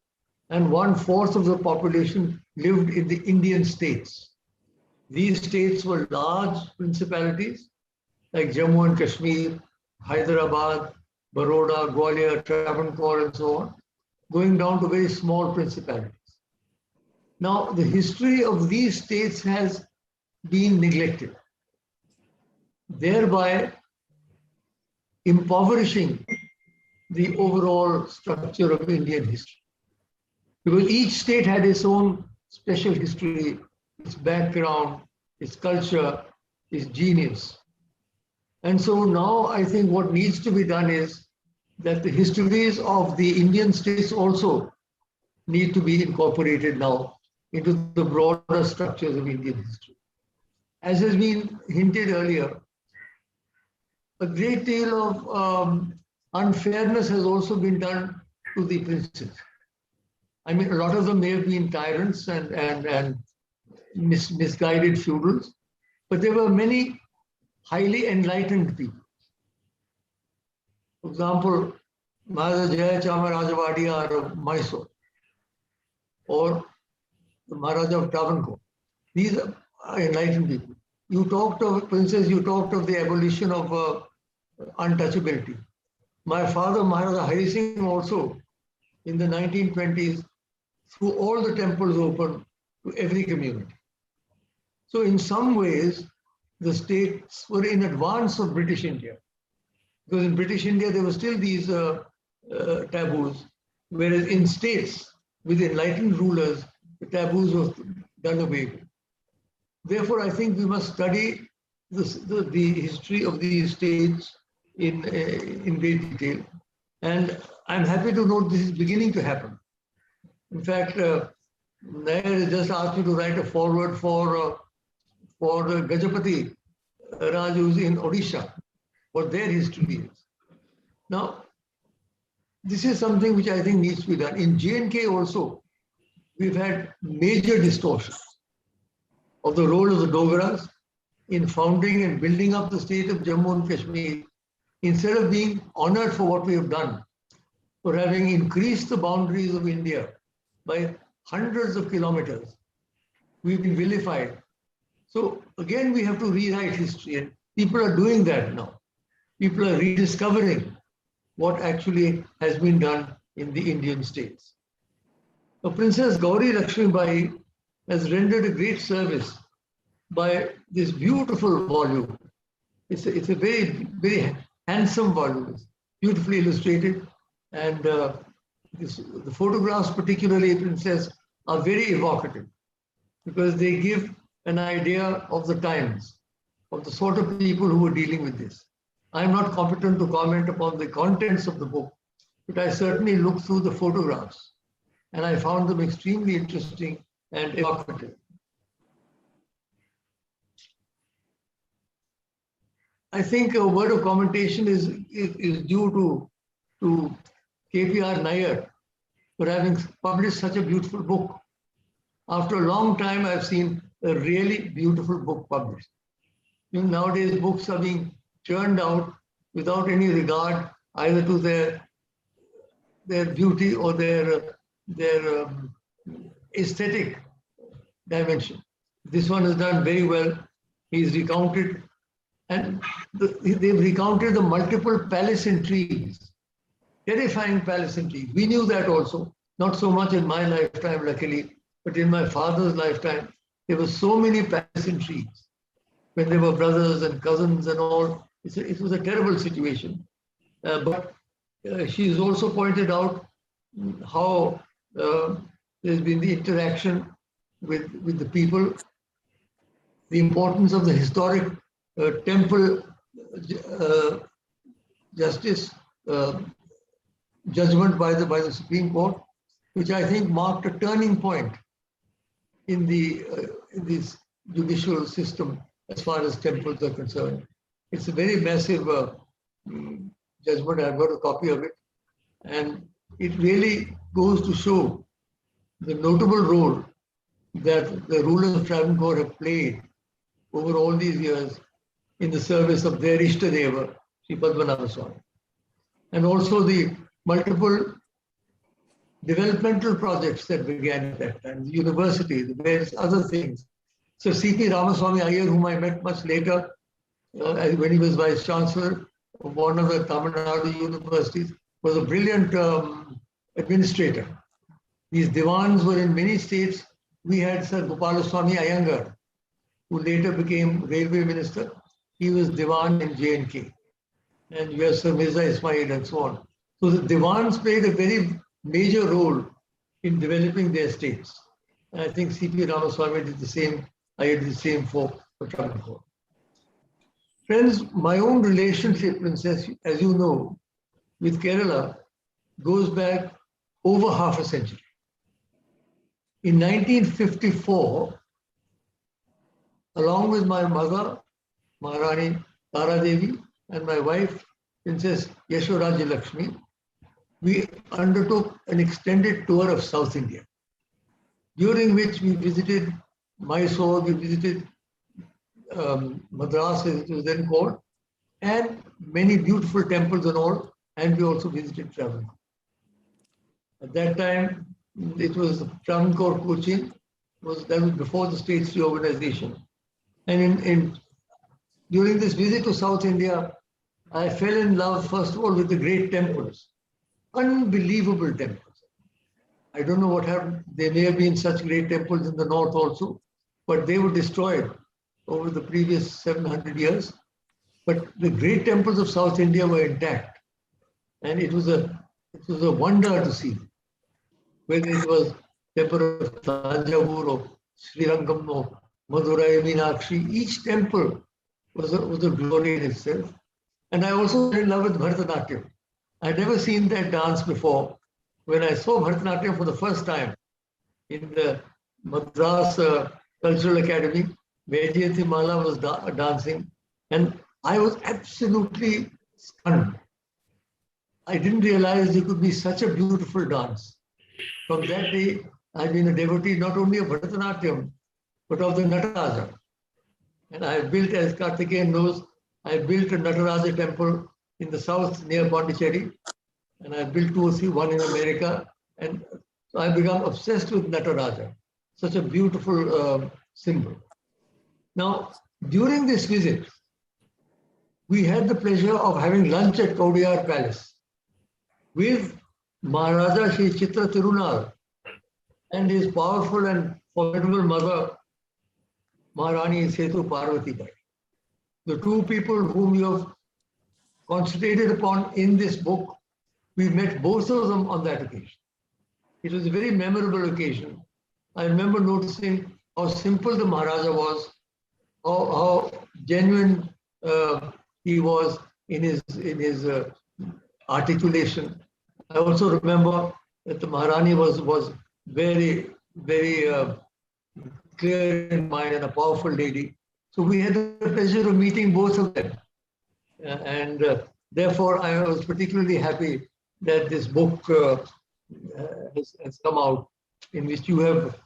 and 1/4 of the population lived in the Indian states. These states were large principalities like Jammu and Kashmir, Hyderabad, Baroda, Gwalior, Travancore, and so on, going down to very small principalities. Now, the history of these states has been neglected, thereby impoverishing the overall structure of Indian history. Because each state had its own special history, its background, its culture, its genius. And so now I think what needs to be done is that the histories of the Indian states also need to be incorporated now into the broader structures of Indian history. As has been hinted earlier, a great deal of unfairness has also been done to the princes. I mean, a lot of them may have been tyrants and misguided feudals, but there were many highly enlightened people. For example, Maharaja Jayachamara of Mysore, or the Maharaja of Travancore. These are enlightened people. You talked of, Princess, you talked of the abolition of untouchability. My father, Maharaja Hari Singh, also in the 1920s, threw all the temples open to every community. So in some ways, the states were in advance of British India. Because in British India, there were still these taboos, whereas in states with enlightened rulers, the taboos were done away with. Therefore, I think we must study the history of these states in great detail. And I'm happy to note this is beginning to happen. In fact, Nair has just asked me to write a foreword for Gajapati Rajus in Odisha, what their history is. Now, this is something which I think needs to be done. In J&K also, we've had major distortions of the role of the Dogaras in founding and building up the state of Jammu and Kashmir, instead of being honored for what we have done, for having increased the boundaries of India by hundreds of kilometers. We've been vilified. So again, we have to rewrite history, and people are doing that now. People are rediscovering what actually has been done in the Indian states. Now, Princess Gouri Lakshmi Bayi has rendered a great service by this beautiful volume. It's a very, very handsome volume. It's beautifully illustrated, and the photographs, particularly Princess are very evocative because they give an idea of the times, of the sort of people who were dealing with this. I'm not competent to comment upon the contents of the book, but I certainly looked through the photographs and I found them extremely interesting and evocative. I think a word of commendation is due to KPR Nair for having published such a beautiful book. After a long time, I've seen a really beautiful book published. You know, nowadays, books are being churned out without any regard either to their beauty or their aesthetic dimension. This one is done very well. He's recounted, and they've recounted the multiple palace intrigues, terrifying palace intrigues. We knew that also, not so much in my lifetime, luckily, but in my father's lifetime, there were so many palace intrigues when they were brothers and cousins and all. It was a terrible situation. But she's also pointed out how there's been the interaction with the people, the importance of the historic temple justice judgment by the Supreme Court, which I think marked a turning point in this judicial system as far as temples are concerned. It's a very massive judgment. I've got a copy of it, and it really goes to show the notable role that the rulers of Travancore have played over all these years in the service of their Ishtadeva, Sri Padmanabha Swami, and also the multiple developmental projects that began at that time, the university, the various other things. So C.P. Ramaswamy Iyer, whom I met much later when he was Vice Chancellor of one of the Tamil Nadu universities, was a brilliant administrator. These Diwans were in many states. We had Sir Gopalaswamy Iyengar, who later became Railway Minister. He was Diwan in J&K. And you have Sir Mirza Ismail and so on. So the Diwans played a very major role in developing their states. And I think C.P. Ramaswamy did the same. I did the same for Travancore. Friends, my own relationship, as you know, with Kerala goes back over half a century. In 1954, along with my mother, Maharani Taradevi, and my wife, Princess Yashoraja Lakshmi, we undertook an extended tour of South India, during which we visited Mysore, we visited Madras, as it was then called, and many beautiful temples and all, and we also visited Travancore. At that time, it was Travancore Cochin, that was before the state's reorganization. And during this visit to South India, I fell in love, first of all, with the great temples, unbelievable temples. I don't know what happened. There may have been such great temples in the north also, but they were destroyed over the previous 700 years. But the great temples of South India were intact. And it was a wonder to see. Whether it was Temple of Thanjavur or Srirangam or Madurai, Meenakshi, each temple was a glory in itself. And I also fell in love with Bharatanatyam. I'd never seen that dance before. When I saw Bharatanatyam for the first time in the Madras Cultural Academy, Vaijayanti Mala was dancing, and I was absolutely stunned. I didn't realize there could be such a beautiful dance. From that day, I've been a devotee not only of Bharatanatyam, but of the Nataraja. And I built, as Karthikeyan knows, I built a Nataraja temple in the south near Pondicherry, and I built 2 or 3, one in America, and so I become obsessed with Nataraja, such a beautiful symbol. Now, during this visit, we had the pleasure of having lunch at Kaudiyar Palace with Maharaja Sri Chithra Thirunal and his powerful and formidable mother, Maharani Setu Parvathi Bayi. The 2 people whom you have concentrated upon in this book, we met both of them on that occasion. It was a very memorable occasion I remember noticing how simple the Maharaja was, how genuine he was in his articulation. I also remember that the Maharani was very clear in mind and a powerful lady. So we had the pleasure of meeting both of them. And therefore, I was particularly happy that this book has come out, in which you have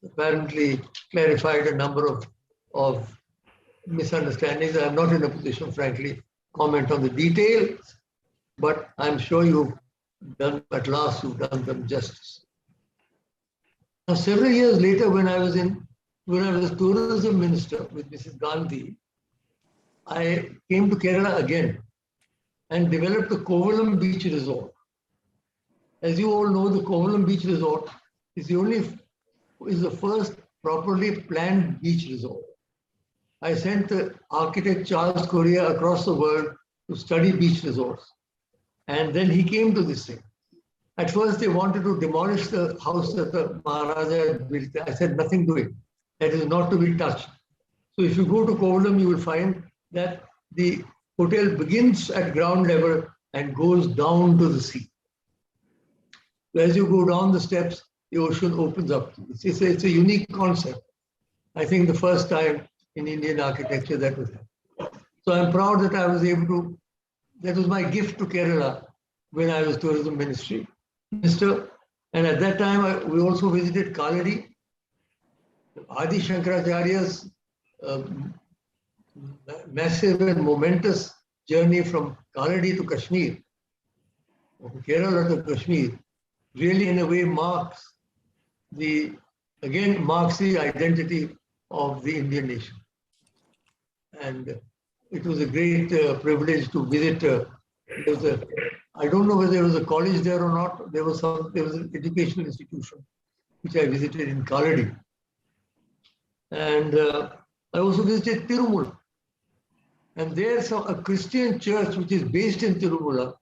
apparently clarified a number of misunderstandings. I'm not in a position, frankly, comment on the details, but I'm sure you've done, at last, you've done them justice. Now, several years later, when I was tourism minister with Mrs. Gandhi, I came to Kerala again and developed the Kovalam Beach Resort. As you all know, the Kovalam Beach Resort is the first properly planned beach resort. I sent the architect Charles Correa across the world to study beach resorts. And then he came to this thing. At first, they wanted to demolish the house that the Maharaja had built. I said, nothing doing. That is not to be touched. So if you go to Kovalam, you will find that the hotel begins at ground level and goes down to the sea. So as you go down the steps, the ocean opens up. It's a unique concept. I think the first time in Indian architecture that was happened. So I'm proud that I was able to, that was my gift to Kerala when I was tourism minister. And at that time, we also visited Kaladi, Adi Shankaracharya's massive and momentous journey from Kaladi to Kashmir, from Kerala to Kashmir, really in a way marks the identity of the Indian nation. And it was a great privilege to visit. I don't know whether there was a college there or not. There was an educational institution which I visited in Kaladi. And I also visited Thirunal. And there's a Christian church which is based in Thirunal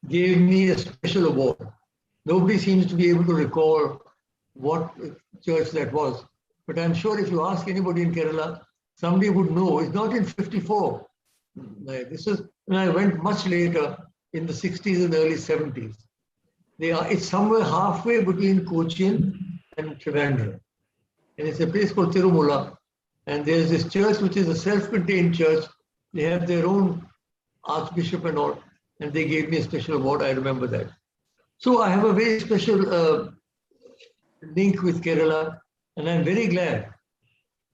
gave me a special award. Nobody seems to be able to recall what church that was. But I'm sure if you ask anybody in Kerala, somebody would know. It's not in 54. This is when I went much later in the 60s and early 70s. It's somewhere halfway between Cochin and Trivandrum. And it's a place called Thirunal. And there's this church which is a self-contained church. They have their own archbishop and all. And they gave me a special award. I remember that. So I have a very special link with Kerala. And I'm very glad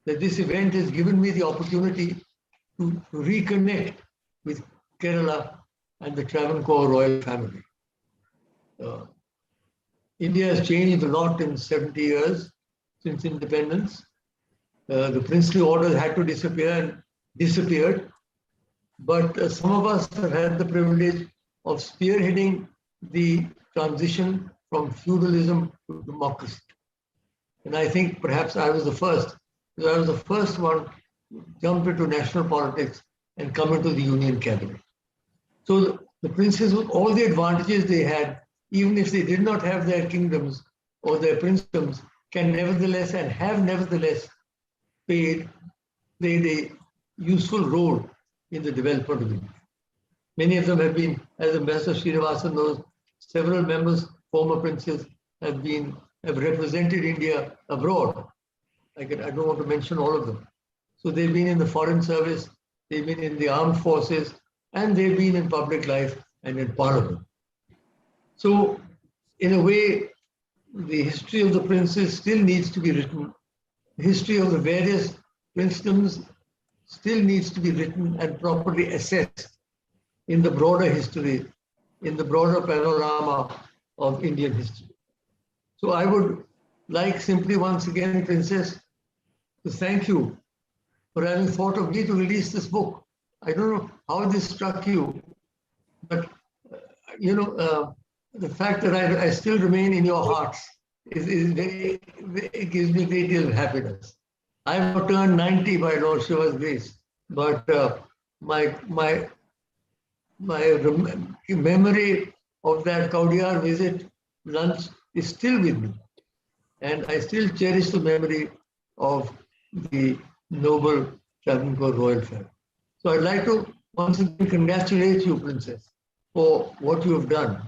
that this event has given me the opportunity to reconnect with Kerala and the Travancore royal family. India has changed a lot in 70 years since independence. The princely orders had to disappear and disappeared. But some of us have had the privilege of spearheading the transition from feudalism to democracy. And I think perhaps I was the first, because I was the first one to jump into national politics and come into the Union cabinet. So the princes, with all the advantages they had, even if they did not have their kingdoms or their princedoms, can nevertheless and have nevertheless played a useful role in the development of India. Many of them have been, as Ambassador Srinivasan knows, several members, former princes, have represented India abroad. I don't want to mention all of them. So they've been in the foreign service, they've been in the armed forces, and they've been in public life and in parliament. So in a way, the history of the princes still needs to be written. The history of the various princedoms still needs to be written and properly assessed in the broader history, in the broader panorama of Indian history. So I would like simply once again, Princess, to thank you for having thought of me to release this book. I don't know how this struck you, but the fact that I still remain in your hearts it gives me a great deal of happiness. I've turned 90 by Lord Shiva's grace, but my memory of that Kaudiyar visit lunch is still with me. And I still cherish the memory of the noble Travancore royal family. So I'd like to once again congratulate you, Princess, for what you have done.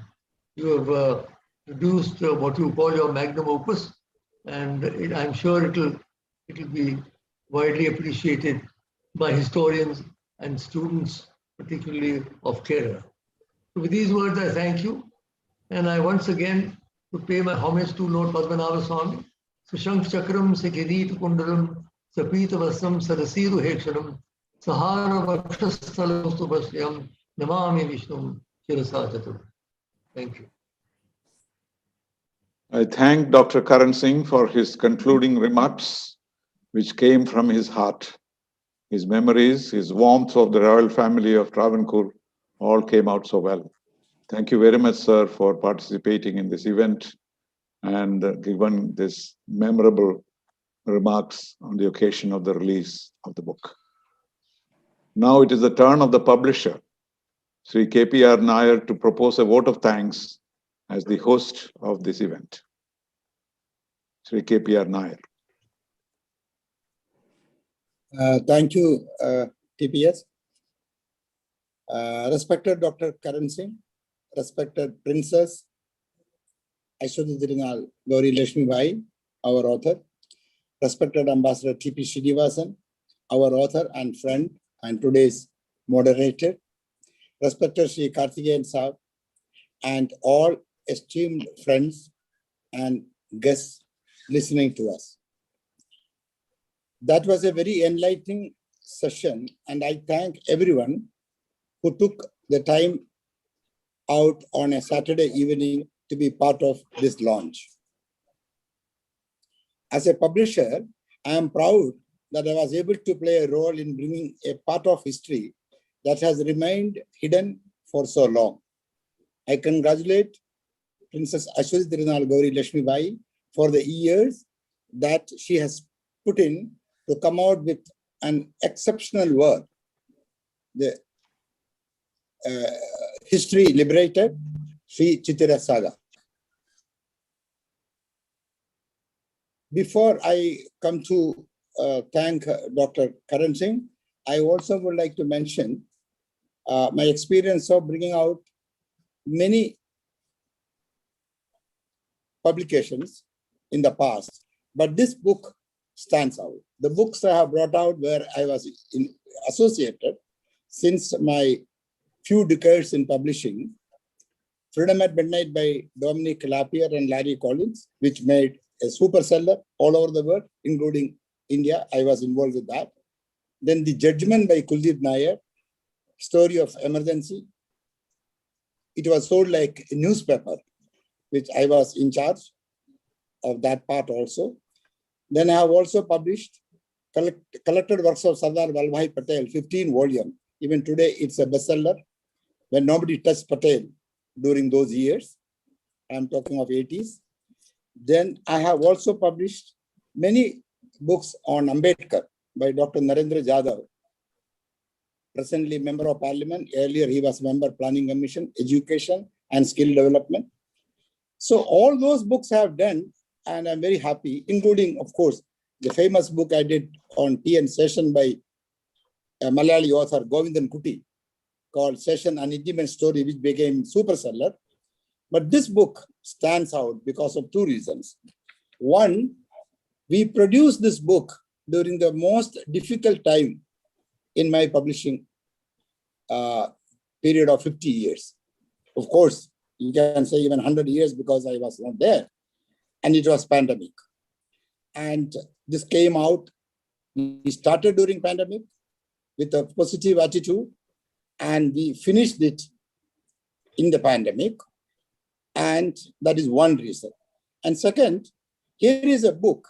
You have produced what you call your magnum opus, and I'm sure it'll be widely appreciated by historians and students, particularly of Kerala. So with these words, I thank you, and I once again to pay my homage to Lord Padmanabha Swami. Sushank Chakram Sekhirit Kundalam Sapita Vasam Sarasiru Hekshanam Sahara Vakshasthalam Stupashyam Namami Vishnum Shirasatatam. Thank you. I thank Dr. Karan Singh for his concluding remarks, which came from his heart. His memories, his warmth of the royal family of Travancore all came out so well. Thank you very much, sir, for participating in this event and given this memorable remarks on the occasion of the release of the book. Now it is the turn of the publisher, Sri KPR Nair, to propose a vote of thanks as the host of this event. Sri KPR Nair. Thank you, TPS. Respected Dr. Karan Singh, respected Princess Aswathi Thirunal Gouri Lakshmi Bayi, our author, respected Ambassador T.P. Srinivasan, our author and friend and today's moderator, respected Sri Karthikeyan Saab, and all esteemed friends and guests listening to us. That was a very enlightening session, and I thank everyone who took the time out on a Saturday evening to be part of this launch. As a publisher, I am proud that I was able to play a role in bringing a part of history that has remained hidden for so long. I congratulate Princess Aswathi Thirunal Gouri Lakshmi Bayi for the years that she has put in to come out with an exceptional work, the History Liberated, SREE Chithra Saga. Before I come to thank Dr. Karan Singh, I also would like to mention my experience of bringing out many publications in the past, but this book stands out. The books I have brought out where I was associated since my few decades in publishing: Freedom at Midnight by Dominic Lapierre and Larry Collins, which made a super seller all over the world, including India. I was involved with that. Then The Judgment by Kuldeep Nair, Story of Emergency. It was sold like a newspaper, which I was in charge of that part also. Then I have also published Collected Works of Sardar Vallabhbhai Patel, 15 volume. Even today, it's a bestseller. When nobody touched Patel during those years, I'm talking of 80s. Then I have also published many books on Ambedkar by Dr. Narendra Jadhav, presently Member of Parliament. Earlier, he was Member Planning Commission, Education and Skill Development. So all those books I have done, and I'm very happy, including, of course, the famous book I did on tea and session by a Malayali author, Govindan Kuti, called Session, An Intimate Story, which became super seller. But this book stands out because of two reasons. One, we produced this book during the most difficult time in my publishing period of 50 years. Of course, you can say even 100 years because I was not there. And it was pandemic. And this came out, we started during pandemic with a positive attitude, and we finished it in the pandemic. And that is one reason. And second, here is a book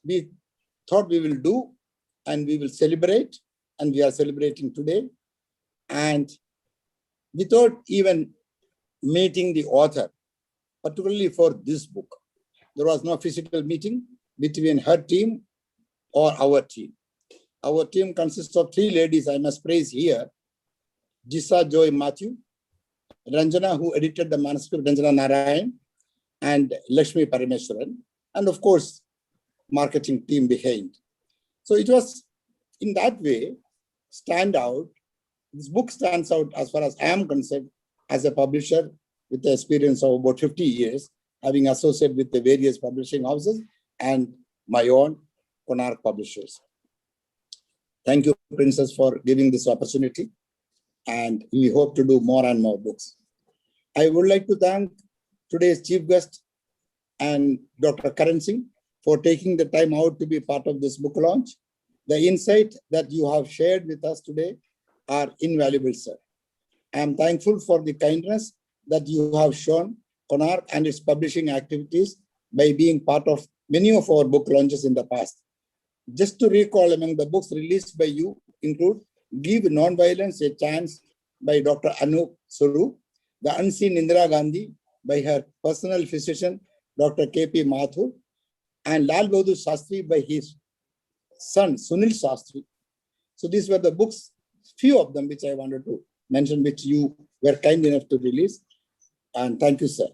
we thought we will do and we will celebrate, and we are celebrating today. And without even meeting the author, particularly for this book, there was no physical meeting between her team or our team. Our team consists of three ladies I must praise here: Jisa Joy Matthew, Ranjana, who edited the manuscript, Ranjana Narayan, and Lakshmi Parameswaran. and of course, marketing team behind. So it was in that way stand out. This book stands out as far as I am concerned as a publisher with the experience of about 50 years, having associated with the various publishing houses and my own Konark publishers. Thank you, Princess, for giving this opportunity, and we hope to do more and more books. I would like to thank today's chief guest and Dr. Karan Singh for taking the time out to be part of this book launch. The insight that you have shared with us today are invaluable, sir. I am thankful for the kindness that you have shown Konark and its publishing activities by being part of many of our book launches in the past. Just to recall, among the books released by you include Give Nonviolence a Chance by Dr. Anup Suru, The Unseen Indira Gandhi by her personal physician, Dr. K.P. Mathur, and Lal Bahadur Shastri by his son, Sunil Shastri. So these were the books, few of them which I wanted to mention, which you were kind enough to release. And thank you, sir.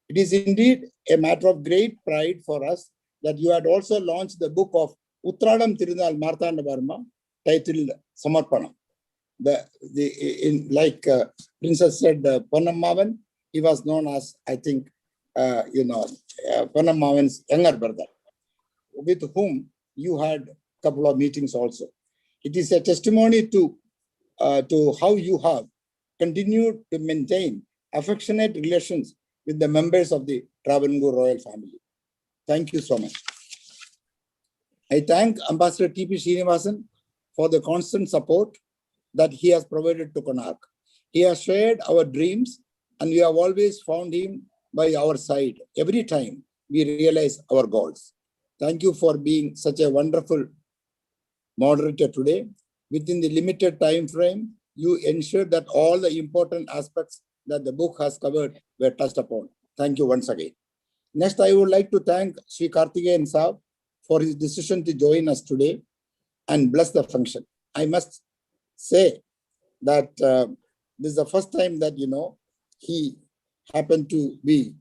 It is indeed a matter of great pride for us that you had also launched the book of Uttradam Thirunal Marthanda Varma, titled Samarpanam. Like Princess said, Ponnammavan, he was known as, I think, Ponnammavan's younger brother, with whom you had a couple of meetings also. It is a testimony to how you have continued to maintain affectionate relations with the members of the Travancore royal family. Thank you so much. I thank Ambassador T.P. Srinivasan for the constant support that he has provided to Konark. He has shared our dreams, and we have always found him by our side every time we realize our goals. Thank you for being such a wonderful moderator today. Within the limited time frame, you ensured that all the important aspects that the book has covered were touched upon. Thank you once again. Next, I would like to thank Sri Karthikeyan Saab for his decision to join us today and bless the function. I must say that this is the first time that, he happened to be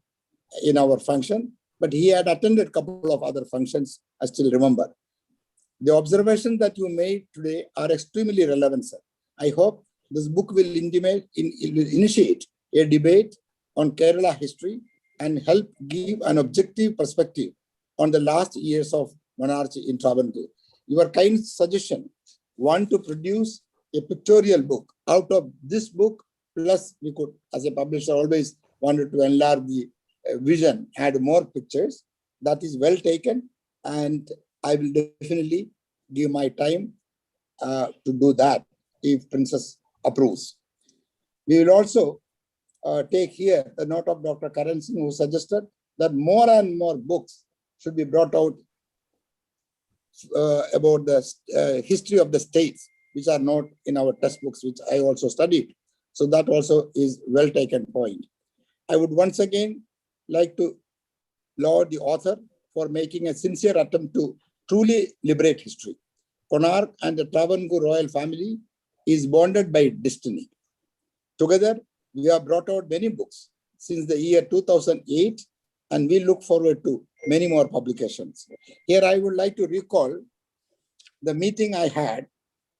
in our function, but he had attended a couple of other functions, I still remember. The observations that you made today are extremely relevant, sir. I hope this book will initiate a debate on Kerala history and help give an objective perspective on the last years of monarchy in Travancore. Your kind suggestion, one to produce a pictorial book. Out of this book, plus we could, as a publisher, always wanted to enlarge the vision, add more pictures. That is well taken, and I will definitely give my time to do that if Princess approves. We will also take here the note of Dr. Karan Singh, who suggested that more and more books should be brought out about the history of the states, which are not in our textbooks, which I also studied. So that also is well taken point. I would once again like to laud the author for making a sincere attempt to truly liberate history. Konark and the Travancore royal family is bonded by destiny. Together, we have brought out many books since the year 2008, and we look forward to many more publications. Here, I would like to recall the meeting I had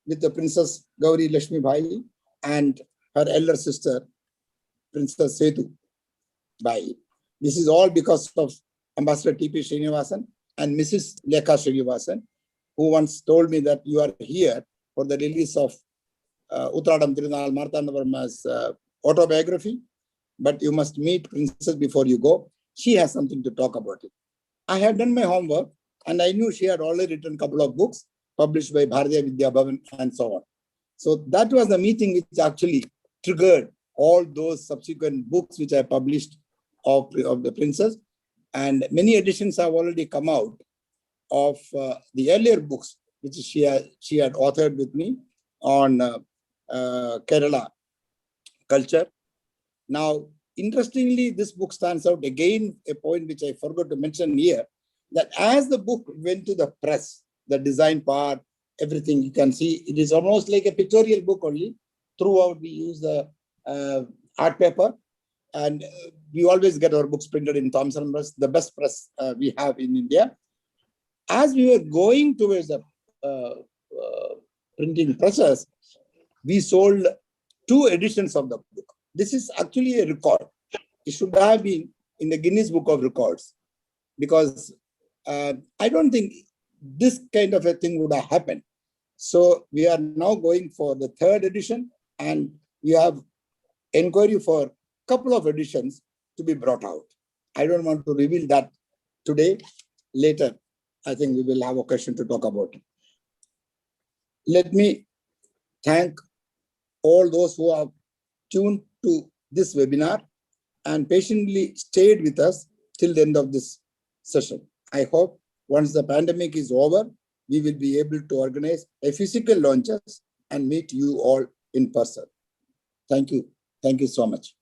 with the Princess Gouri Lakshmi Bayi and her elder sister, Princess Setu Bayi. This is all because of Ambassador T.P. Srinivasan and Mrs. Lekha Srinivasan, who once told me that you are here for the release of Uttradam Thirunal Marthanda Varma's autobiography, but you must meet Princess before you go. She has something to talk about it. I had done my homework, and I knew she had already written a couple of books published by Bharatiya Vidya Bhavan and so on. So that was the meeting which actually triggered all those subsequent books which I published of the Princess, and many editions have already come out of the earlier books which she had authored with me on Kerala culture. Now, interestingly, this book stands out again, a point which I forgot to mention here, that as the book went to the press, the design part, everything, you can see it is almost like a pictorial book only. Throughout, we use the art paper, and we always get our books printed in Thomson Press, the best press we have in India. As we were going towards the printing process, we sold 2 editions of the book. This is actually a record. It should have been in the Guinness Book of Records, because I don't think this kind of a thing would have happened. So we are now going for the 3rd edition, and we have inquiry for a couple of editions to be brought out. I don't want to reveal that today. Later, I think we will have occasion to talk about it. Let me thank all those who have tuned to this webinar and patiently stayed with us till the end of this session. I hope once the pandemic is over, we will be able to organize a physical launches and meet you all in person. Thank you. Thank you so much.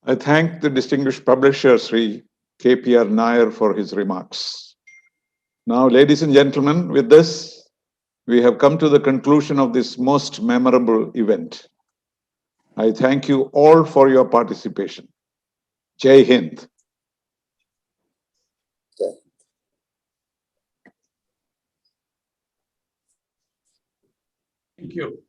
I thank the distinguished publisher, Sri KPR Nair, for his remarks. Now, ladies and gentlemen, with this, we have come to the conclusion of this most memorable event. I thank you all for your participation. Jai Hind. Thank you.